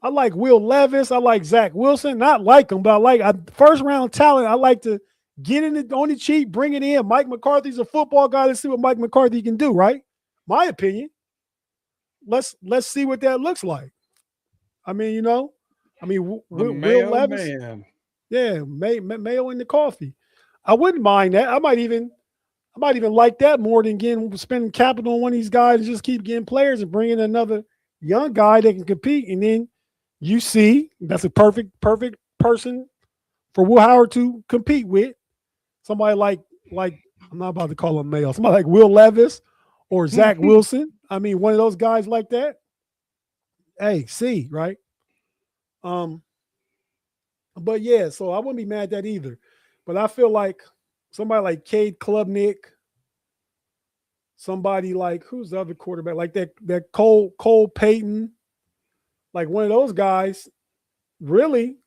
I like Will Levis. I like Zach Wilson. Not like them, but I first round talent. I like to get in it on the cheap, bring it in. Mike McCarthy's a football guy. Let's see what Mike McCarthy can do, right? My opinion. Let's see what that looks like. I mean, Will Levis. Man. Yeah, Mayo in the coffee. I wouldn't mind that. I might even like that more than spending capital on one of these guys and just keep getting players and bringing another young guy that can compete. And then you see that's a perfect person for Will Howard to compete with. Somebody like I'm not about to call him Mayo. Somebody like Will Levis or Zach Wilson. I mean, one of those guys like that. Hey, see, right? But yeah, so I wouldn't be mad at that either. But I feel like somebody like Cade Klubnik, somebody like who's the other quarterback, like that Cole Payton, like one of those guys, really.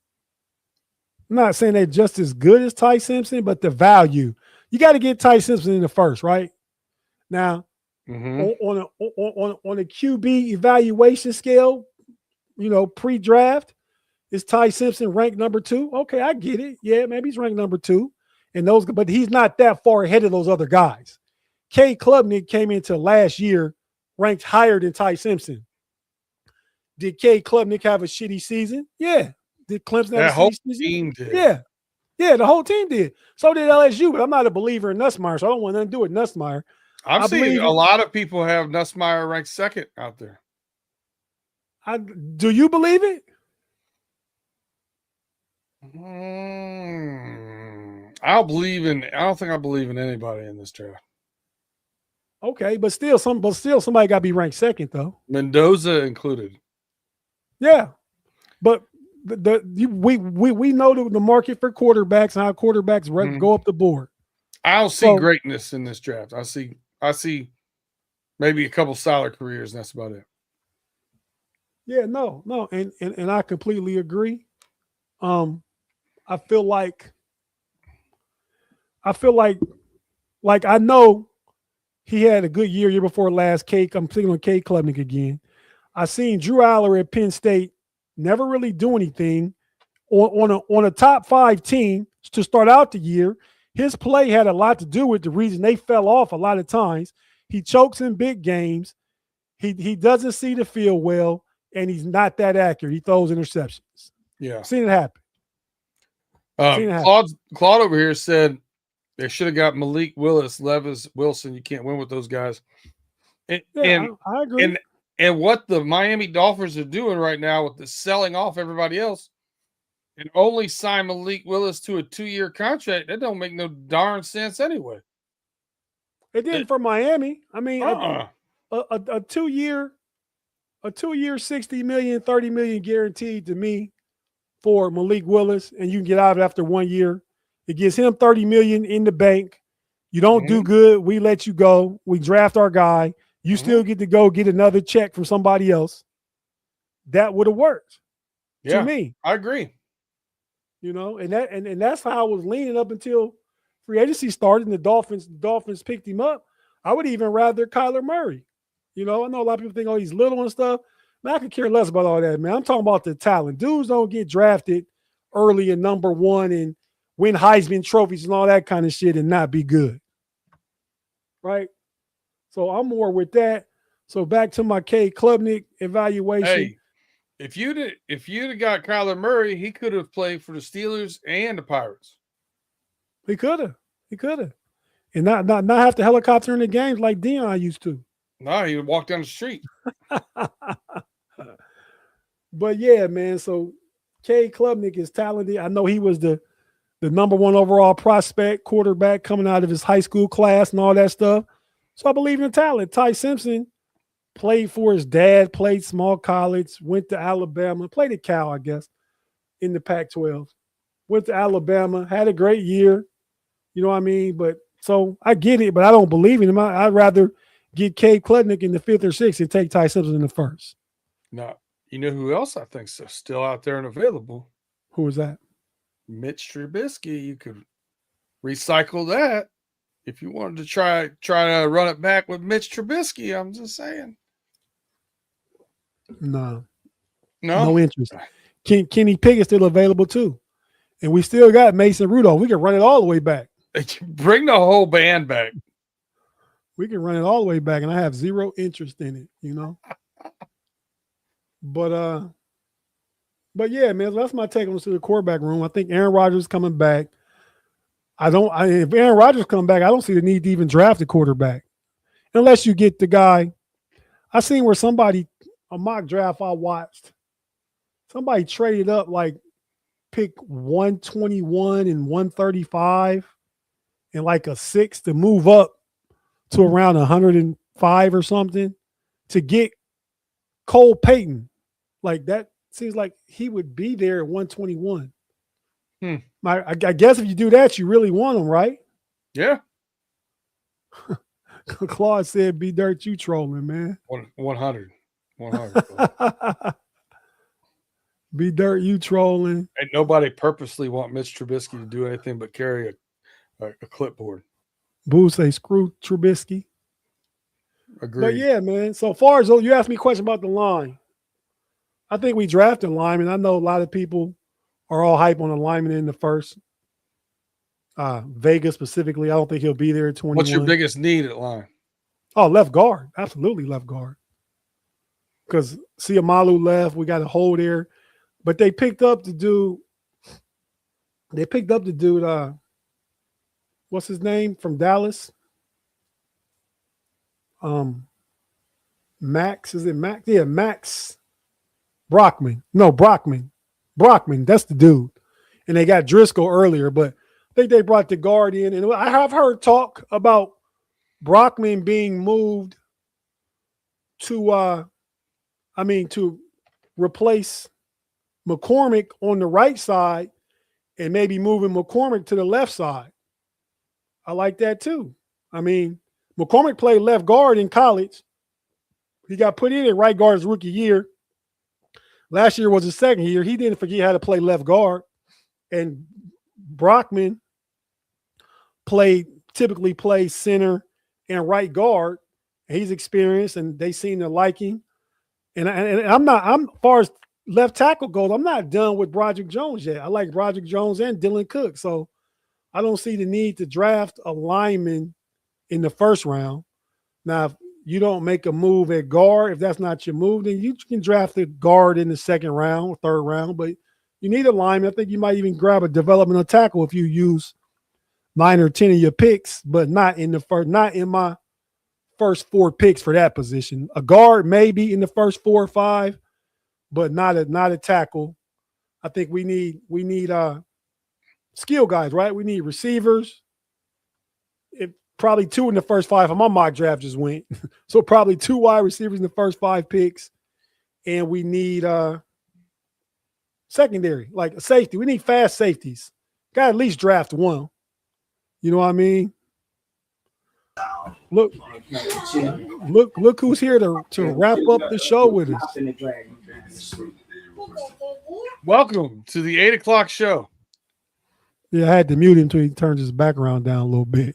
I'm not saying they're just as good as Ty Simpson, but the value. You got to get Ty Simpson in the first, right? Now, on a QB evaluation scale, pre-draft, is Ty Simpson ranked number 2? Okay, I get it. Yeah, maybe he's ranked number 2. But he's not that far ahead of those other guys. Cade Klubnik came into last year ranked higher than Ty Simpson. Did Cade Klubnik have a shitty season? Yeah. Did Clemson have a shitty season? Team did. Yeah. Yeah, the whole team did. So did LSU, but I'm not a believer in Nussmeier, so I don't want nothing to do with Nussmeier. I'm seeing a lot of people have Nussmeier ranked second out there. Do you believe it? I don't think I believe in anybody in this draft. Okay, but still somebody got to be ranked second though. Mendoza included. Yeah, but we know the market for quarterbacks and how quarterbacks go up the board. I don't see greatness in this draft. I see maybe a couple solid careers, and that's about it. Yeah, no, and I completely agree. I feel like I know he had a good year before last. I'm thinking on Cade Klubnik again. I seen Drew Aller at Penn State never really do anything on a top 5 team to start out the year. His play had a lot to do with the reason they fell off a lot of times. He chokes in big games. He doesn't see the field well, and he's not that accurate. He throws interceptions. Yeah. Seen it happen. Claude over here said they should have got Malik Willis, Levis, Wilson. You can't win with those guys. I agree. And what the Miami Dolphins are doing right now with the selling off everybody else and only sign Malik Willis to a 2-year contract, that don't make no darn sense anyway. It didn't for Miami. I mean, a 2-year, $60 million, $30 million guaranteed to me for Malik Willis, and you can get out of it after 1 year. It gives him $30 million in the bank. You don't do good, we let you go. We draft our guy. You still get to go get another check from somebody else. That would have worked to me. I agree. And that's how I was leaning up until free agency started and the Dolphins picked him up. I would even rather Kyler Murray. I know a lot of people think, oh, he's little and stuff. Man, I could care less about all that, man. I'm talking about the talent. Dudes don't get drafted early in number 1 and win Heisman trophies and all that kind of shit and not be good. Right? So I'm more with that. So back to my Cade Klubnik evaluation. Hey, if you'd have got Kyler Murray, he could have played for the Steelers and the Pirates. He could have. And not have to helicopter in the games like Deion used to. No, he would walk down the street. But yeah, man. So Cade Klubnik is talented. I know he was the number 1 overall prospect quarterback coming out of his high school class and all that stuff. So I believe in the talent. Ty Simpson played for his dad, played small college, went to Alabama, played at Cal, I guess, in the Pac-12. went to Alabama, had a great year. You know what I mean? But so I get it, but I don't believe in him. I'd rather get Cade Klutnick in the 5th or 6th and take Ty Simpson in the 1st. Now, you know who else I think's still out there and available? Who was that? Mitch Trubisky. You could recycle that if you wanted to try to run it back with Mitch Trubisky. I'm just saying. No No interest. Kenny Pickett's still available too, and we still got Mason Rudolph. We can run it all the way back. Bring the whole band back. We can run it all the way back, and I have zero interest in it. You know. But yeah, man, that's my take on the quarterback room. I think Aaron Rodgers is coming back. If Aaron Rodgers come back, I don't see the need to even draft a quarterback unless you get the guy. I seen where a mock draft I watched, somebody traded up like pick 121 and 135 and like a 6 to move up to around 105 or something to get Cole Payton. Like that seems like he would be there at 121. I guess if you do that, you really want him, right? Yeah. Claude said, "B Dirt, you trolling, man." 100. B Dirt, you trolling. Ain't nobody purposely want Mitch Trubisky to do anything but carry a clipboard. Boo say, "Screw Trubisky." Agreed. But yeah, man. So far as you asked me a question about the line, I think we drafted a lineman. I know a lot of people are all hype on a lineman in the 1st. Vegas specifically, I don't think he'll be there at 21. What's your biggest need at line? Oh, left guard. Absolutely left guard. Because Siamalu left. We got a hole there. But they picked up the dude. What's his name from Dallas? Max. Is it Max? Yeah, Max Brockman. No, Brockman. Brockman, that's the dude. And they got Driscoll earlier, but I think they brought the guard in. And I have heard talk about Brockman being moved to replace McCormick on the right side and maybe moving McCormick to the left side. I like that too. I mean, McCormick played left guard in college. He got put in at right guard his rookie year. Last year was his second year. He didn't forget how to play left guard. And Brockman typically plays center and right guard. And he's experienced, and they seem to like him. And I'm as far as left tackle goes, I'm not done with Broderick Jones yet. I like Broderick Jones and Dylan Cook. So I don't see the need to draft a lineman in the 1st round. Now, if you don't make a move at guard, if that's not your move, then you can draft a guard in the 2nd round or 3rd round. But you need a lineman. I think you might even grab a developmental tackle if you use 9 or 10 of your picks, but not in my first 4 picks for that position. A guard maybe in the first 4 or 5, but not a tackle. I think we need skill guys, right? We need receivers. Probably 2 in the first 5. My mock draft just went. So probably 2 wide receivers in the first 5 picks. And we need secondary, like a safety. We need fast safeties. Got to at least draft 1. You know what I mean? Look who's here to wrap up the show with us. Welcome to the 8 o'clock show. Yeah, I had to mute him until he turns his background down a little bit.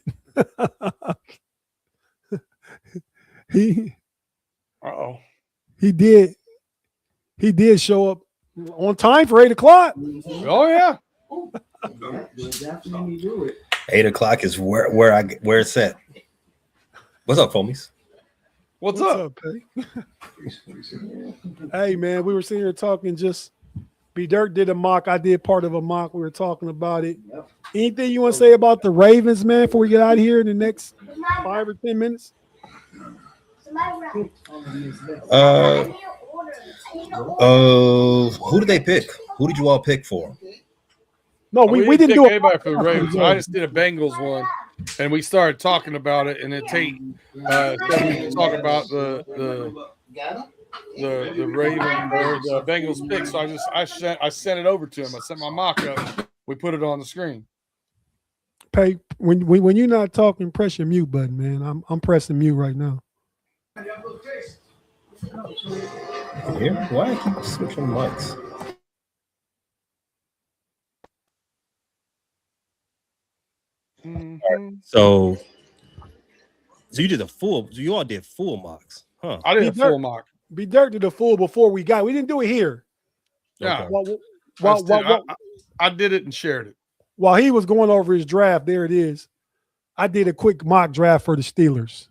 He did show up on time for 8 o'clock. Oh yeah. 8 o'clock is where it's at. What's up, homies? What's up? Hey? Hey, man, we were sitting here talking. Just B Dirt did a mock. I did part of a mock. We were talking about it. Yep. Anything you want to say about the Ravens, man, before we get out of here in the next 5 or 10 minutes? Who did they pick? Who did you all pick for? No, we didn't do anybody for the Ravens. I just did a Bengals one, and we started talking about it, and then Tate said we could talk about the Ravens or the Bengals pick. So I sent it over to him. I sent my mock up, We put it on the screen. Pay when you're not talking, press your mute button, man. I'm pressing mute right now. Yeah, why I keep switching mics? So you did you all did full mocks, huh? I did a full mock. Be dirt to the full before we got. We didn't do it here. Yeah. Okay. I did it and shared it. While he was going over his draft, there it is. I did a quick mock draft for the Steelers.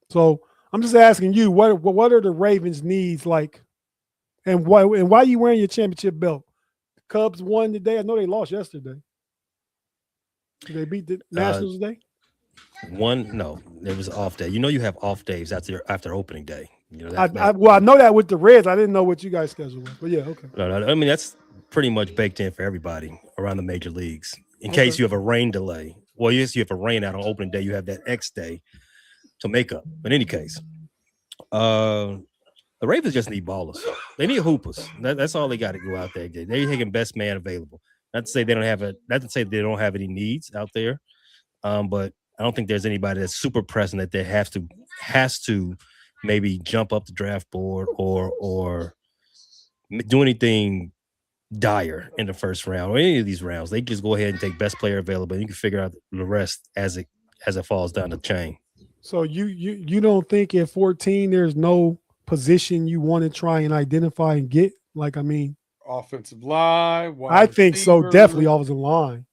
So I'm just asking you, what are the Ravens' needs like, and why are you wearing your championship belt? The Cubs won today. I know they lost yesterday. Did they beat the Nationals today? No, it was an off day. You know you have off days after opening day. You know I know that with the Reds. I didn't know what you guys' schedule was, but yeah, okay. No, I mean that's pretty much baked in for everybody around the major leagues. In case you have a rain delay. Well, yes, you have a rain out on opening day. You have that X day to make up. But in any case, the Ravens just need ballers. They need hoopers. That's all they got to go out there. They're taking best man available. Not to say they don't have any needs out there, but I don't think there's anybody that's super present that has to maybe jump up the draft board or do anything dire in the first round or any of these rounds. They just go ahead and take best player available. And you can figure out the rest as it falls down the chain. So you don't think at 14 there's no position you want to try and identify and get? Like, I mean, offensive line. I think so. Definitely offensive line.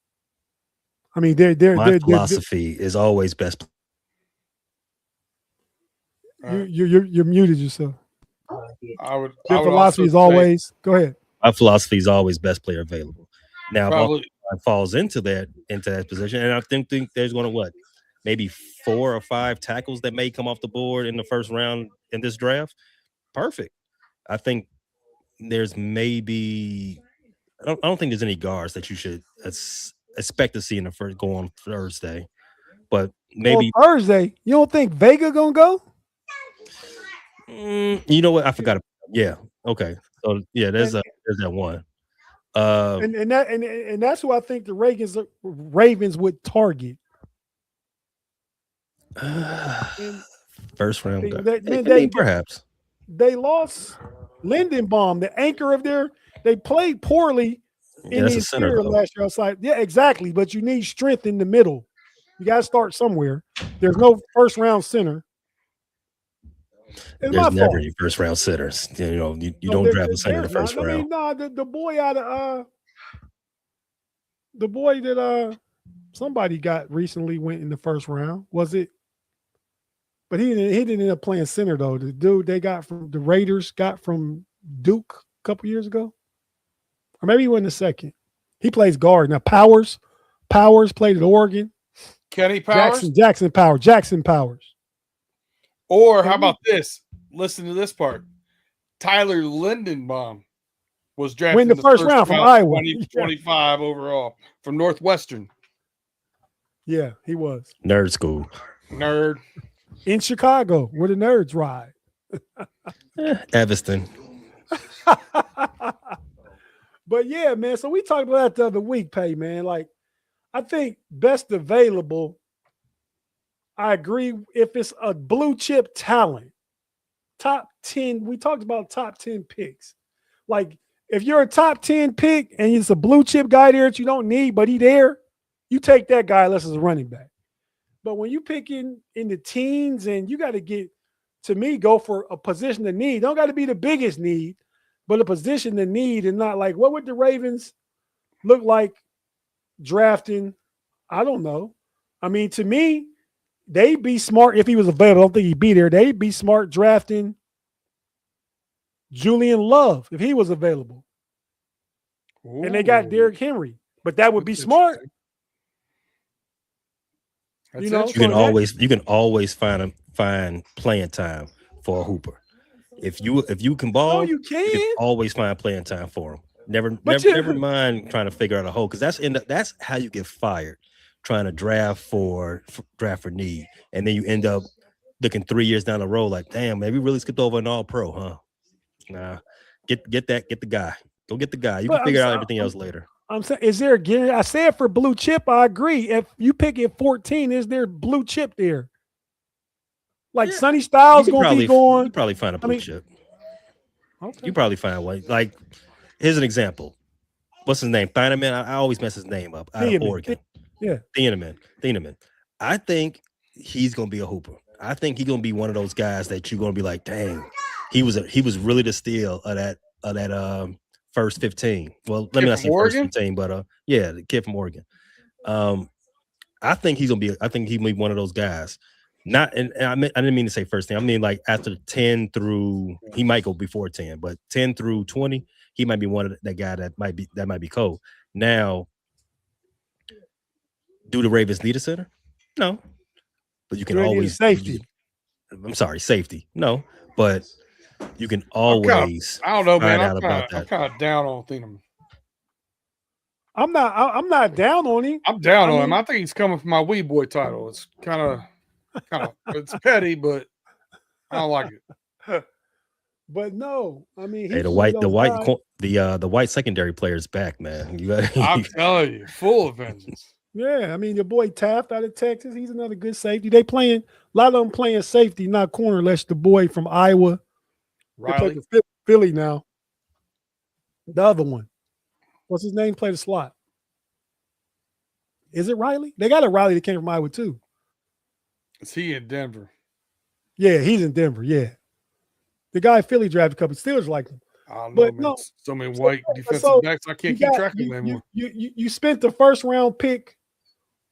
I mean, my philosophy is always best. You're muted yourself. Your philosophy is always. Go ahead. My philosophy is always best player available. Now, if falls into that position, and I think there's going to maybe 4 or 5 tackles that may come off the board in the first round in this draft. Perfect. I think there's maybe I don't think there's any guards that you should expect to see in the first go on Thursday, but maybe on Thursday. You don't think Vega gonna go? You know what? I forgot. Yeah. Okay. So yeah, there's that one. And that's who I think the Ravens would target. First round. Perhaps they lost Lindenbaum, the anchor of they played poorly in the interior last year outside. Yeah, exactly. But you need strength in the middle. You got to start somewhere. There's no first round center. There's never any first round centers. You know, you don't draft a center in the first round. I mean, the boy out of the boy that somebody got recently went in the first round. Was it? But he didn't end up playing center though. The dude they got from the Raiders got from Duke a couple years ago, or maybe he went in the second. He plays guard now. Powers played at Oregon. Kenny Powers, Jackson Powers. Or how about this? Listen to this part. Tyler Lindenbaum was drafted in the first round from Iowa, 25 overall from Northwestern. Yeah, he was nerd school. Nerd. In Chicago, where the nerds ride. Evanston. But yeah, man. So we talked about that the other week, Pay, man. Like, I think best available. I agree. If it's a blue chip talent, top 10, we talked about top 10 picks. Like, if you're a top 10 pick and it's a blue chip guy there that you don't need, but he there, you take that guy unless it's a running back. But when you pick in the teens and you got to get, to me, go for a position of need. Don't got to be the biggest need, but a position of need, and not like, what would the Ravens look like drafting? I don't know. I mean, to me, they'd be smart if he was available. I don't think he'd be there. They'd be smart drafting Julian Love if he was available. Ooh. And they got Derrick Henry. But that would be smart. You know, you can always find playing time for a hooper. If you can ball, you can always find playing time for him. Never mind trying to figure out a hole, because that's how you get fired, trying to draft for need, and then you end up looking 3 years down the road like, damn, man, we really skipped over an all-pro, huh? Nah, get the guy. Go get the guy. You can figure out everything else later. I'm saying, is there a guarantee? I said for blue chip, I agree. If you pick at 14, is there blue chip there? Like Yeah. Sonny You Styles could going to be you going. probably find a blue mean- chip. Okay. You probably find one. Like, here's an example. What's his name? Thieneman. I always mess his name up. Out of Thieneman. Oregon. Yeah. Thieneman. I think he's gonna be a hooper. I think he's gonna be one of those guys that you're gonna be like, dang, he was really the steal of that first 15. Well, let me not say first 15, but yeah, the kid from Oregon. I think he may be one of those guys. Not, and I didn't mean to say first thing. I mean, like after 10 through, he might go before 10, but 10 through 20, he might be one of that guy that might be cold. Now, do the Ravens need a center? No, but you can always safety. I'm sorry, safety. No, but you can always. I don't know, man. Find out about that. I'm kind of down on Thieneman. I'm not down on him. I'm down on him. I think he's coming for my wee boy title. It's kind of it's petty, but I don't like it. But no, I mean, Hey, the white secondary player is back, man. I'm telling you, full of vengeance. Yeah, I mean, your boy Taft out of Texas, he's another good safety. They playing, a lot of them playing safety, not corner, unless the boy from Iowa. Riley. They play Philly now. The other one, what's his name? Play the slot. Is it Riley? They got a Riley that came from Iowa too. Is he in Denver? Yeah, he's in Denver. Yeah, the guy Philly drafted a couple of Steelers like him. I don't But know, man. no, So many white defensive backs, I can't keep track of them anymore. You spent the first round pick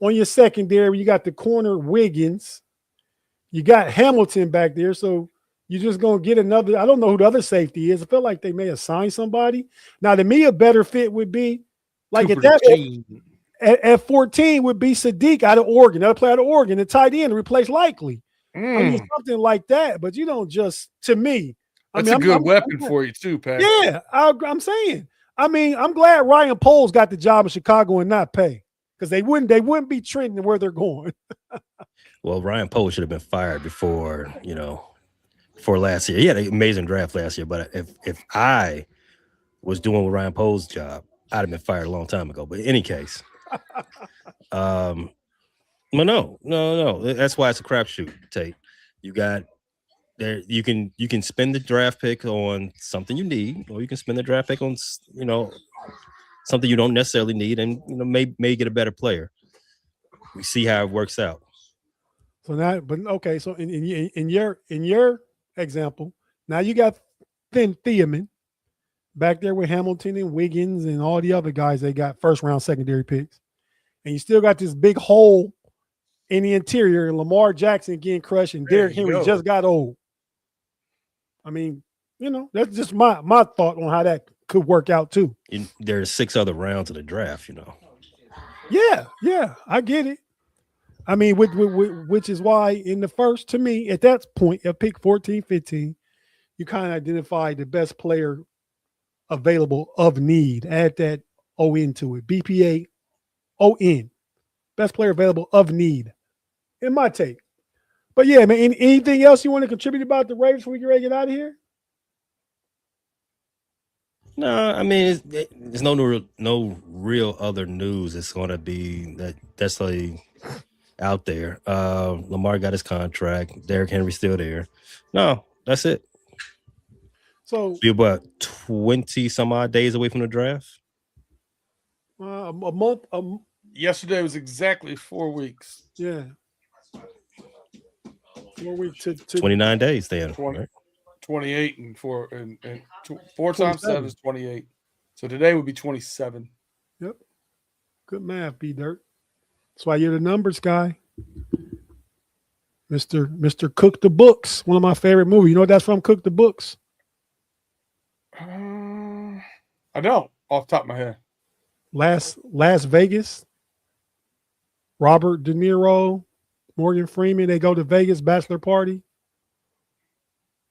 on your secondary. You got the corner Wiggins. You got Hamilton back there. So you're just going to get another. I don't know who the other safety is. I feel like they may have signed somebody. Now, to me, a better fit would be like at 14 would be Sadiq out of Oregon. Another player out of Oregon, the tight end to replace Likely. I mean, something like that. But you don't just, to me. That's a good weapon for you too, Pat. Yeah, I'm saying. I mean, I'm glad Ryan Poles got the job in Chicago and not pay, because they wouldn't be trending where they're going. Well, Ryan Poles should have been fired before last year. He had an amazing draft last year, but if I was doing Ryan Poles' job, I'd have been fired a long time ago. But in any case, no, that's why it's a crapshoot. Tate, you got. There, you can spend the draft pick on something you need, or you can spend the draft pick on something you don't necessarily need, and may get a better player. We see how it works out. So now, but okay, so in your example, now you got Thieneman back there with Hamilton and Wiggins and all the other guys. They got first round secondary picks, and you still got this big hole in the interior. Lamar Jackson getting crushed, and Derrick Henry just got old. I mean, that's just my thought on how that could work out too. There's 6 other rounds of the draft, Yeah, I get it. I mean, which is why in the first, to me, at that point, at pick 14, 15, you kind of identify the best player available of need. Add that ON to it. BPA ON. Best player available of need. In my take. But yeah, man, anything else you want to contribute about the Ravens before we get ready to get out of here? No, I mean, there's no real other news. It's going to be that's like out there. Lamar got his contract. Derrick Henry's still there. No, that's it. So you're about 20 some odd days away from the draft. A month. Yesterday was exactly 4 weeks. Yeah. 4 weeks to 29 days then. 28 and 4 times 7 is 28. So today would be 27. Yep. Good math, B Dirt. That's why you're the numbers guy. Mr. Cook the Books, one of my favorite movies. You know what that's from? Cook the Books. I don't, off the top of my head. Las Vegas. Robert De Niro, Morgan Freeman, they go to Vegas, bachelor party.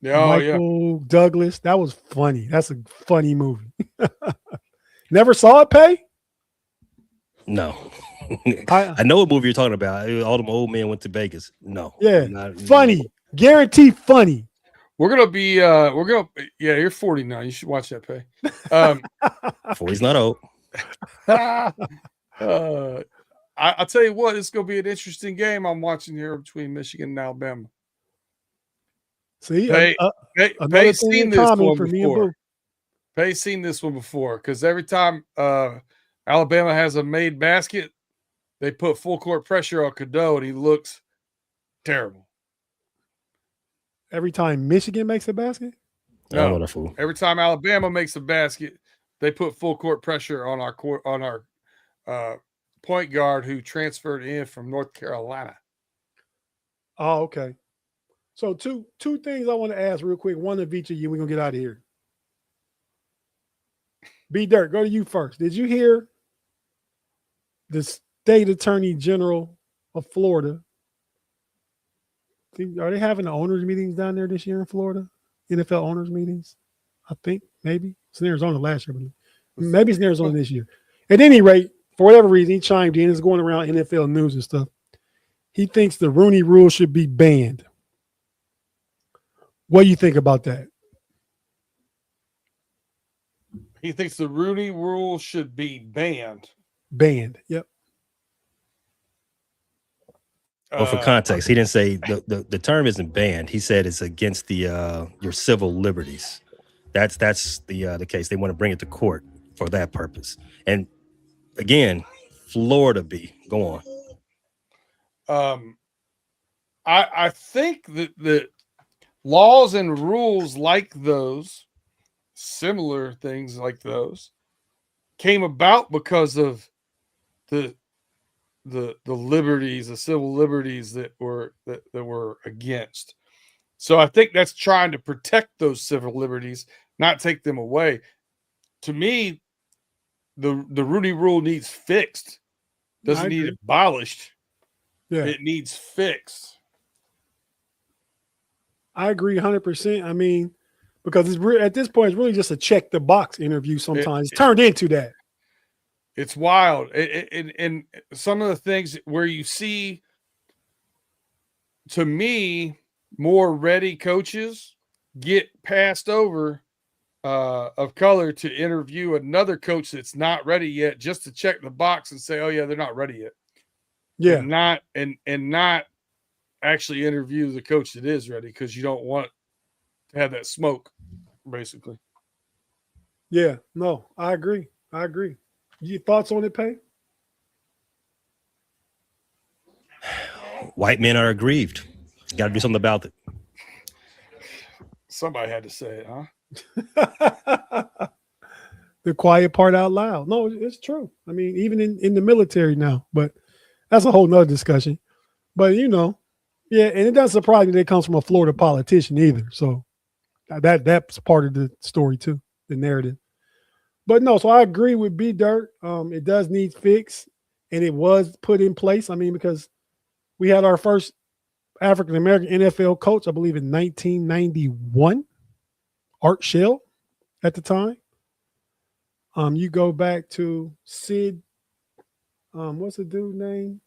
Michael Douglas. That was funny. That's a funny movie. Never saw it, Pay? No. I know what movie you're talking about. All them old men went to Vegas. No. Yeah. Funny. Guaranteed funny. We're gonna you're 40 now. You should watch that, Pay. 40's not old. I'll tell you what, it's going to be an interesting game I'm watching here between Michigan and Alabama. See, Pay's another thing seen in this common one for me and Boo. before. Pay's seen this one before because every time Alabama has a made basket, they put full court pressure on Cadeau and he looks terrible. Every time Michigan makes a basket? I don't know, fool. Every time Alabama makes a basket, they put full court pressure on our point guard who transferred in from North Carolina. Oh, okay. So two things I want to ask real quick. One of each of you. We're gonna get out of here. B Dirt, go to you first. Did you hear the state attorney general of Florida? Are they having the owners meetings down there this year in Florida? NFL owners meetings? I think maybe it's in Arizona last year, but maybe it's in Arizona this year. At any rate, for whatever reason, he chimed in. It's going around NFL news and stuff. He thinks the Rooney Rule should be banned. What do you think about that? He thinks the Rooney Rule should be banned. Banned. Yep. Well, for context, he didn't say the term isn't banned. He said it's against the your civil liberties. That's the case. They want to bring it to court for that purpose. And again, Florida go on. I think that the laws and rules like those, similar things like those, came about because of the liberties, the civil liberties that were against. So I think that's trying to protect those civil liberties, not take them away. To me, the Rooney Rule needs fixed. Doesn't need abolished. Yeah, it needs fixed. I agree 100%. I mean, because at this point, it's really just a check the box interview. Sometimes it's turned into that. It's wild. And some of the things where you see, to me, more ready coaches get passed over of color to interview another coach that's not ready yet, just to check the box and say, oh yeah, they're not ready yet. Yeah. And not actually interview the coach that is ready, because you don't want to have that smoke, basically. Yeah, no, I agree. Your thoughts on it, Pay? White men are aggrieved. Got to do something about it. Somebody had to say it, huh? The quiet part out loud. No, it's true. I mean, even in the military now, but that's a whole nother discussion. But yeah, and it doesn't surprise me that it comes from a Florida politician either. So that's part of the story too, the narrative. But no, so I agree with B Dirt. It does need fix, and it was put in place. I mean, because we had our first African American NFL coach, I believe, in 1991, Art Shell, at the time. You go back to Sid. What's the dude's name?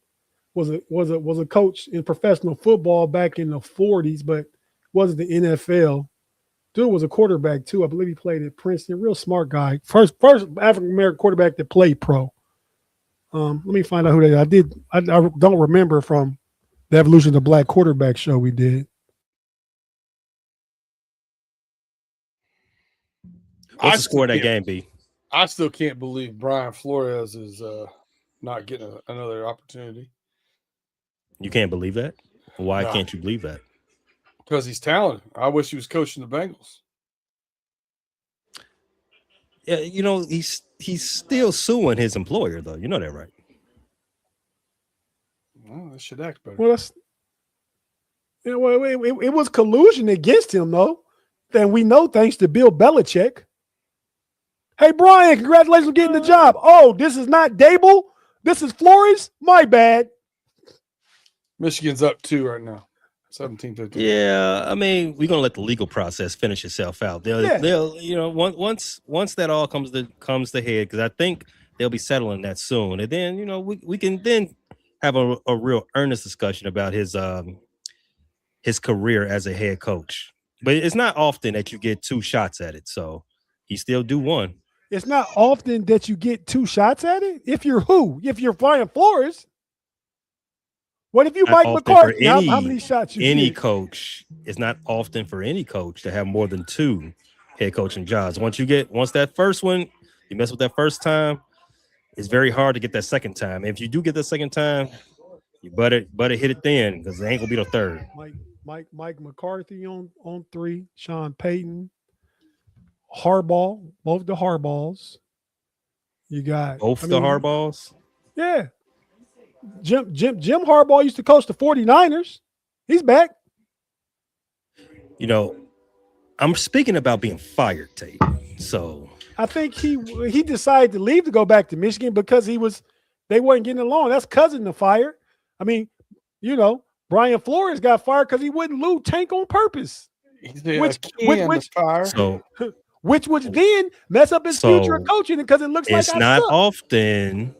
Was a coach in professional football back in the 40s, but wasn't the NFL. Dude was a quarterback too. I believe he played at Princeton. Real smart guy. First African American quarterback that played pro. Let me find out who they are. I don't remember from the Evolution of the Black Quarterback show we did. What's the score of that game, B? I still can't believe Brian Flores is not getting another opportunity. You can't believe that? Why can't you believe that? Because he's talented. I wish he was coaching the Bengals. Yeah, he's still suing his employer, though. You know that, right? Well, they should act better. Well, it was collusion against him, though. And we know thanks to Bill Belichick. Hey, Brian, congratulations on getting the job. Oh, this is not Dable. This is Flores. My bad. Michigan's up 2 right now. 17-15. Yeah, I mean, we're gonna let the legal process finish itself out. They'll once that all comes to head, because I think they'll be settling that soon, and then we can then have a real earnest discussion about his career as a head coach. But it's not often that you get 2 shots at it, so he still do one. It's not often that you get 2 shots at it. If you're who? If you're Brian Flores. What if you Not Mike often for McCarthy? How many shots you any get? coach. It's not often for any coach to have more than 2 head coaching jobs. Once that first one, you mess with that first time, it's very hard to get that second time. If you do get that second time, you better hit it then because it ain't gonna be the third. Mike McCarthy on 3, Sean Payton, Harbaugh, both the Harbaughs. You got Both the Harbaughs. Yeah. Jim Harbaugh used to coach the 49ers. He's back. You know, I'm speaking about being fired, Tate. So I think he decided to leave to go back to Michigan because they weren't getting along. That's cousin to fire. I mean, Brian Flores got fired because he wouldn't lose Tank on purpose. Which would then mess up his future of coaching because it looks like it's not often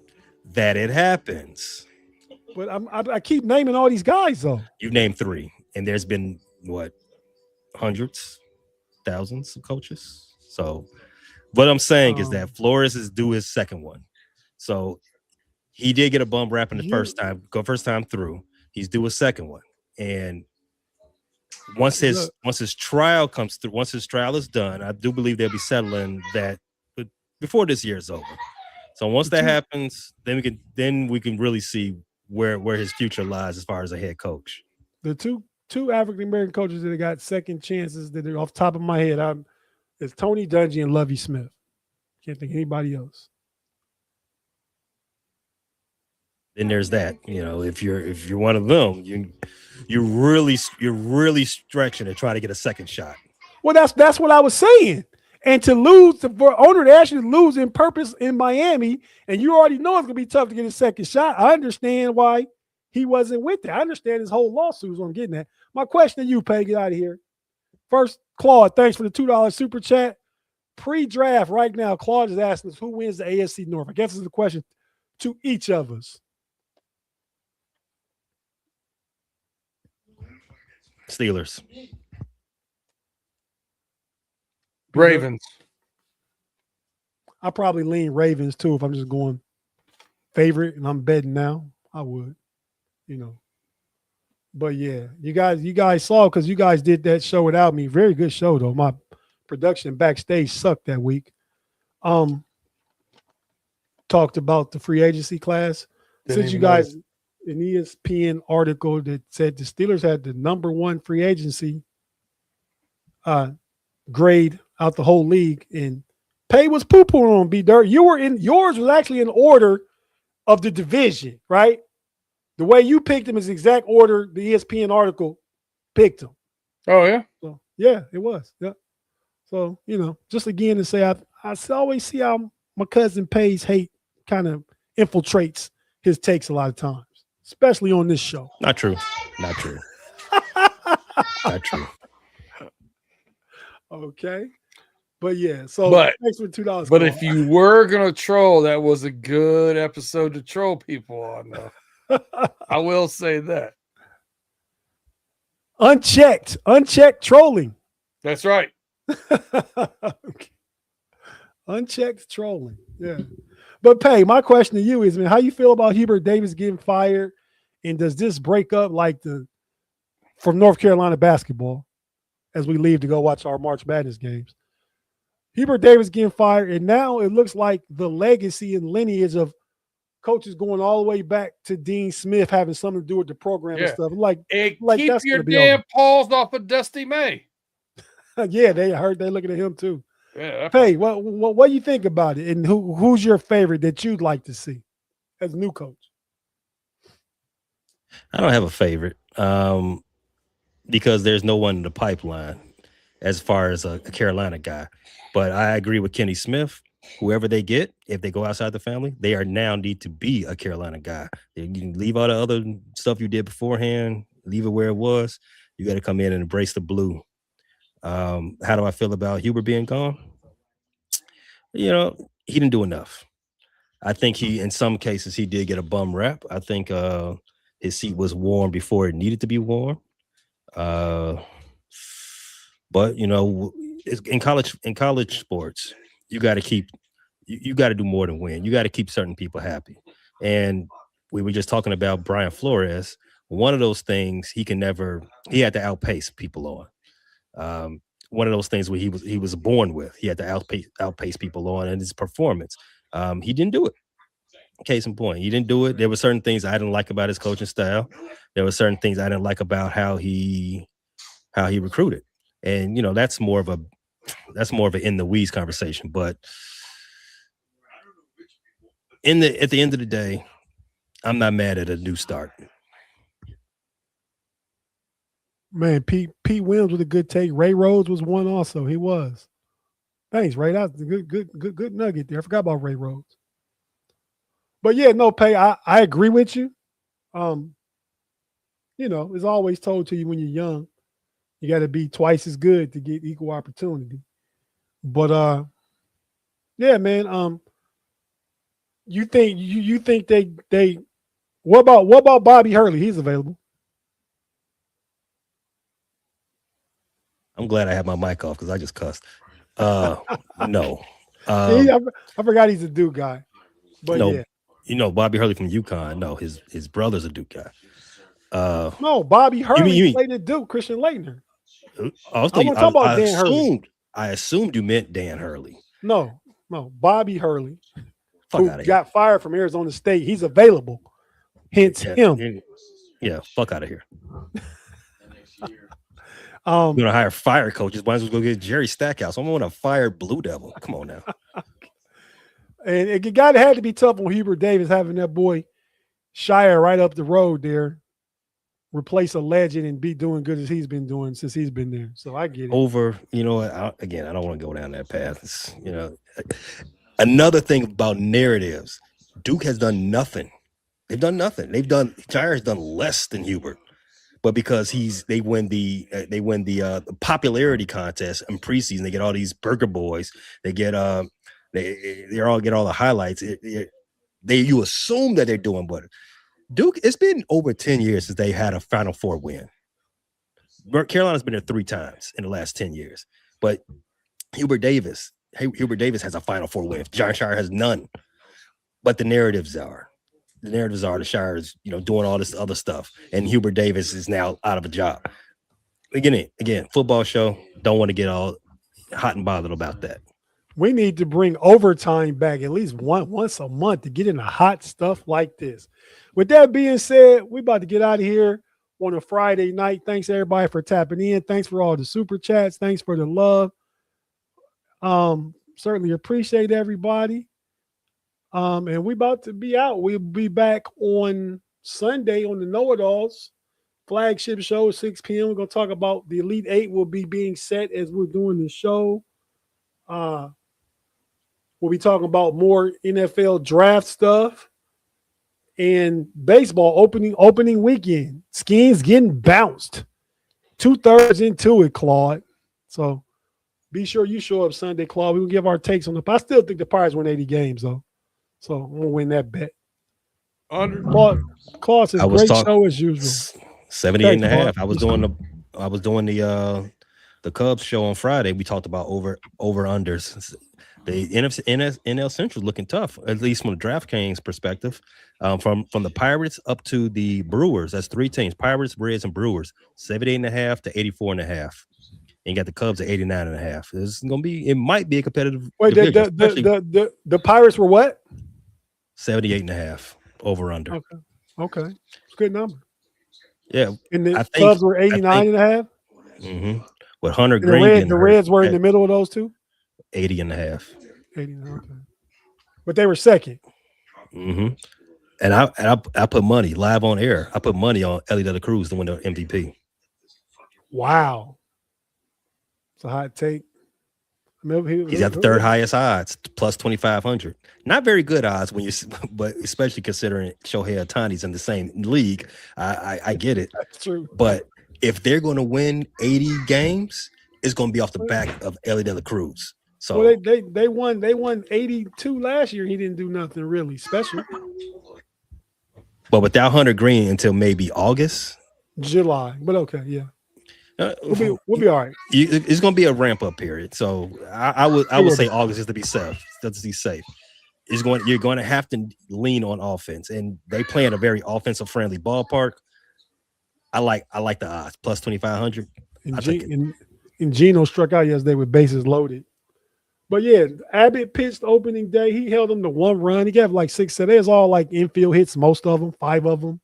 that it happens. But I keep naming all these guys though. You named 3, and there's been what, hundreds, thousands of coaches. So what I'm saying is that Flores is due his second one. So he did get a bum rap in the first time through. He's due a second one, and once his trial comes through, once his trial is done, I do believe they'll be settling that before this year is over. So once that happens, then we can really see where his future lies as far as a head coach. The two African American coaches that have got second chances that are off the top of my head, it's Tony Dungy and Lovie Smith. Can't think of anybody else. Then there's that. If you're one of them, you're really stretching to try to get a second shot. Well, that's what I was saying. And to lose, for owner to actually lose in purpose in Miami, and you already know it's going to be tough to get a second shot. I understand why he wasn't with that. I understand his whole lawsuit is on getting that. My question to you, Pay, get out of here. First, Claude, thanks for the $2 super chat. Pre-draft right now, Claude is asking us who wins the AFC North. I guess it's a question to each of us. Steelers. Ravens. I probably lean Ravens too if I'm just going favorite and I'm betting now. I would, But yeah, you guys saw because you guys did that show without me. Very good show though. My production backstage sucked that week. Talked about the free agency class. Since you guys an ESPN article that said the Steelers had the #1 free agency grade out the whole league, and Pay was poo-pooing on B-Dirt. Yours was actually in order of the division, right? The way you picked them is the exact order the ESPN article picked them. Oh, yeah? So, yeah, it was. Yeah. So, just again to say, I always see how my cousin Pay's hate kind of infiltrates his takes a lot of times, especially on this show. Not true. Not true. Okay. But yeah, so thanks for $2. But if you were gonna troll, that was a good episode to troll people on, though. I will say that. Unchecked trolling. That's right. Okay. Unchecked trolling. Yeah. But Pay, my question to you is, man, how you feel about Hubert Davis getting fired? And does this break up from North Carolina basketball as we leave to go watch our March Madness games? Hubert Davis getting fired, and now it looks like the legacy and lineage of coaches going all the way back to Dean Smith having something to do with the program and stuff. Keep that's your damn paws off of Dusty May. Yeah, they're looking at him too. Yeah. Hey, what do you think about it? And who's your favorite that you'd like to see as a new coach? I don't have a favorite because there's no one in the pipeline as far as a Carolina guy. But I agree with Kenny Smith. Whoever they get, if they go outside the family, they are now need to be a Carolina guy. You can leave all the other stuff you did beforehand, leave it where it was. You got to come in and embrace the blue. How do I feel about Hubert being gone? He didn't do enough. I think in some cases, he did get a bum rap. I think his seat was warm before it needed to be warm. But in college sports, you got to keep you got to do more than win. You got to keep certain people happy. And we were just talking about Brian Flores. One of those things he had to outpace people on. One of those things where he was born with. He had to outpace people on in his performance. He didn't do it. Case in point, he didn't do it. There were certain things I didn't like about his coaching style. There were certain things I didn't like about how he recruited. And that's more of an in the weeds conversation. But at the end of the day, I'm not mad at a new start. Man, Pete Williams with a good take. Ray Rhodes was one also. He was. Thanks, Ray. That was a good nugget there. I forgot about Ray Rhodes. But yeah, no, Pay, I agree with you. It's always told to you when you're young, you got to be twice as good to get equal opportunity. But yeah, man. You think they what about Bobby Hurley? He's available. I'm glad I had my mic off because I just cussed. No. I forgot he's a Duke guy. But no, yeah. Bobby Hurley from UConn. No, his brother's a Duke guy. No, Bobby Hurley played at Duke, Christian Laettner. I assumed you meant Dan Hurley. No, Bobby Hurley. Who got fired from Arizona State. He's available. Hence him. Yeah, fuck out of here. You're gonna hire fire coaches. Might as well go get Jerry Stackhouse. I'm gonna fire Blue Devil. Come on now. And it had to be tough on Hubert Davis having that boy Shire right up the road there, replace a legend and be doing good as he's been doing since he's been there. So I get it. I don't want to go down that path. It's, another thing about narratives, Duke has done nothing. They've done nothing. Shire has done less than Hubert. But because they win the popularity contest in preseason, they get all these burger boys. They get they all get all the highlights. You assume that they're doing better. Duke, it's been over 10 years since they had a Final Four win. Carolina's been there 3 times in the last 10 years. But Hubert Davis has a Final Four win. John Shire has none. But the narratives are the Shire is, doing all this other stuff. And Hubert Davis is now out of a job. Again, football show. Don't want to get all hot and bothered about that. We need to bring overtime back at least once a month to get into hot stuff like this. With that being said, we about to get out of here on a Friday night. Thanks everybody for tapping in. Thanks for all the super chats. Thanks for the love. Certainly appreciate everybody. And we about to be out. We'll be back on Sunday on the Know-It-Alls flagship show, 6 p.m. We're going to talk about the Elite Eight will be being set as we're doing the show. We'll be talking about more NFL draft stuff and baseball opening weekend. Skins getting bounced. 2/3 into it, Claude. So be sure you show up Sunday, Claude. We will give our takes on the. I still think the Pirates win 80 games, though. So I'm going to win that bet. Claude says great show as usual. 78.5. I was doing the Cubs show on Friday. We talked about over unders. The NL Central is looking tough, at least from the DraftKings perspective. From the Pirates up to the Brewers, that's 3 teams: Pirates, Reds, and Brewers. 78.5 to 84.5. And you got the Cubs at 89.5. It might be a competitive. Wait, the Pirates were what? 78.5 over under. Okay, it's a good number. Yeah, and the Cubs were 89.5. Mm-hmm. With Hunter Green, the Reds were in the middle of those two. 80.5. 80, okay. But they were second. Mm-hmm. And I put money live on air. I put money on Ellie De La Cruz to win the MVP. Wow, it's a hot take. He's got the 3rd highest odds, plus 2,500. Not very good odds but especially considering Shohei Ohtani's in the same league. I get it. That's true. But if they're going to win 80 games, it's going to be off the back of Ellie De La Cruz. So they won 82 last year. He didn't do nothing really special. But without Hunter Green until maybe August, July. But okay, yeah. We'll be all right. It's going to be a ramp up period. So I would say August is to be safe. That's to be safe. You're going to have to lean on offense, and they play in a very offensive friendly ballpark. I like the odds plus 2,500. And Geno struck out yesterday with bases loaded. But yeah, Abbott pitched opening day. He held them to 1 run. He gave like 6. So there's all like infield hits, most of them, 5 of them.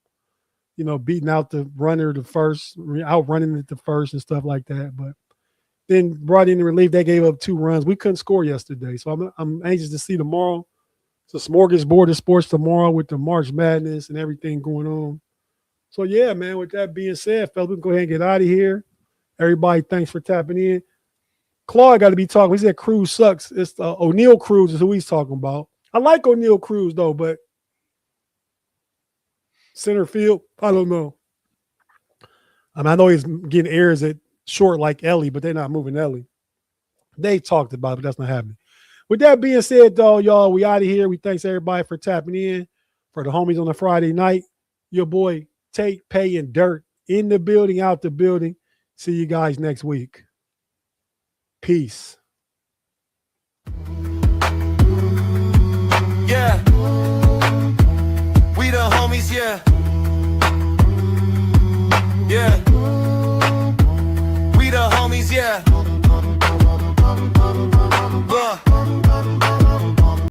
You know, beating out the runner to first, outrunning it to first and stuff like that. But then brought in the relief. They gave up 2 runs. We couldn't score yesterday. So I'm anxious to see tomorrow. It's a smorgasbord of sports tomorrow with the March Madness and everything going on. So yeah, man, with that being said, fellas, we can go ahead and get out of here. Everybody, thanks for tapping in. Claude got to be talking. He said Cruz sucks. It's O'Neal Cruz is who he's talking about. I like O'Neal Cruz though, but center field, I don't know. I know he's getting errors at short like Ellie, but they're not moving Ellie. They talked about it, but that's not happening. With that being said, though, y'all, we out of here. We thanks everybody for tapping in. For the homies on a Friday night, your boy Tate, Pay, and Dirt in the building, out the building. See you guys next week. Peace. Yeah. We the homies, yeah.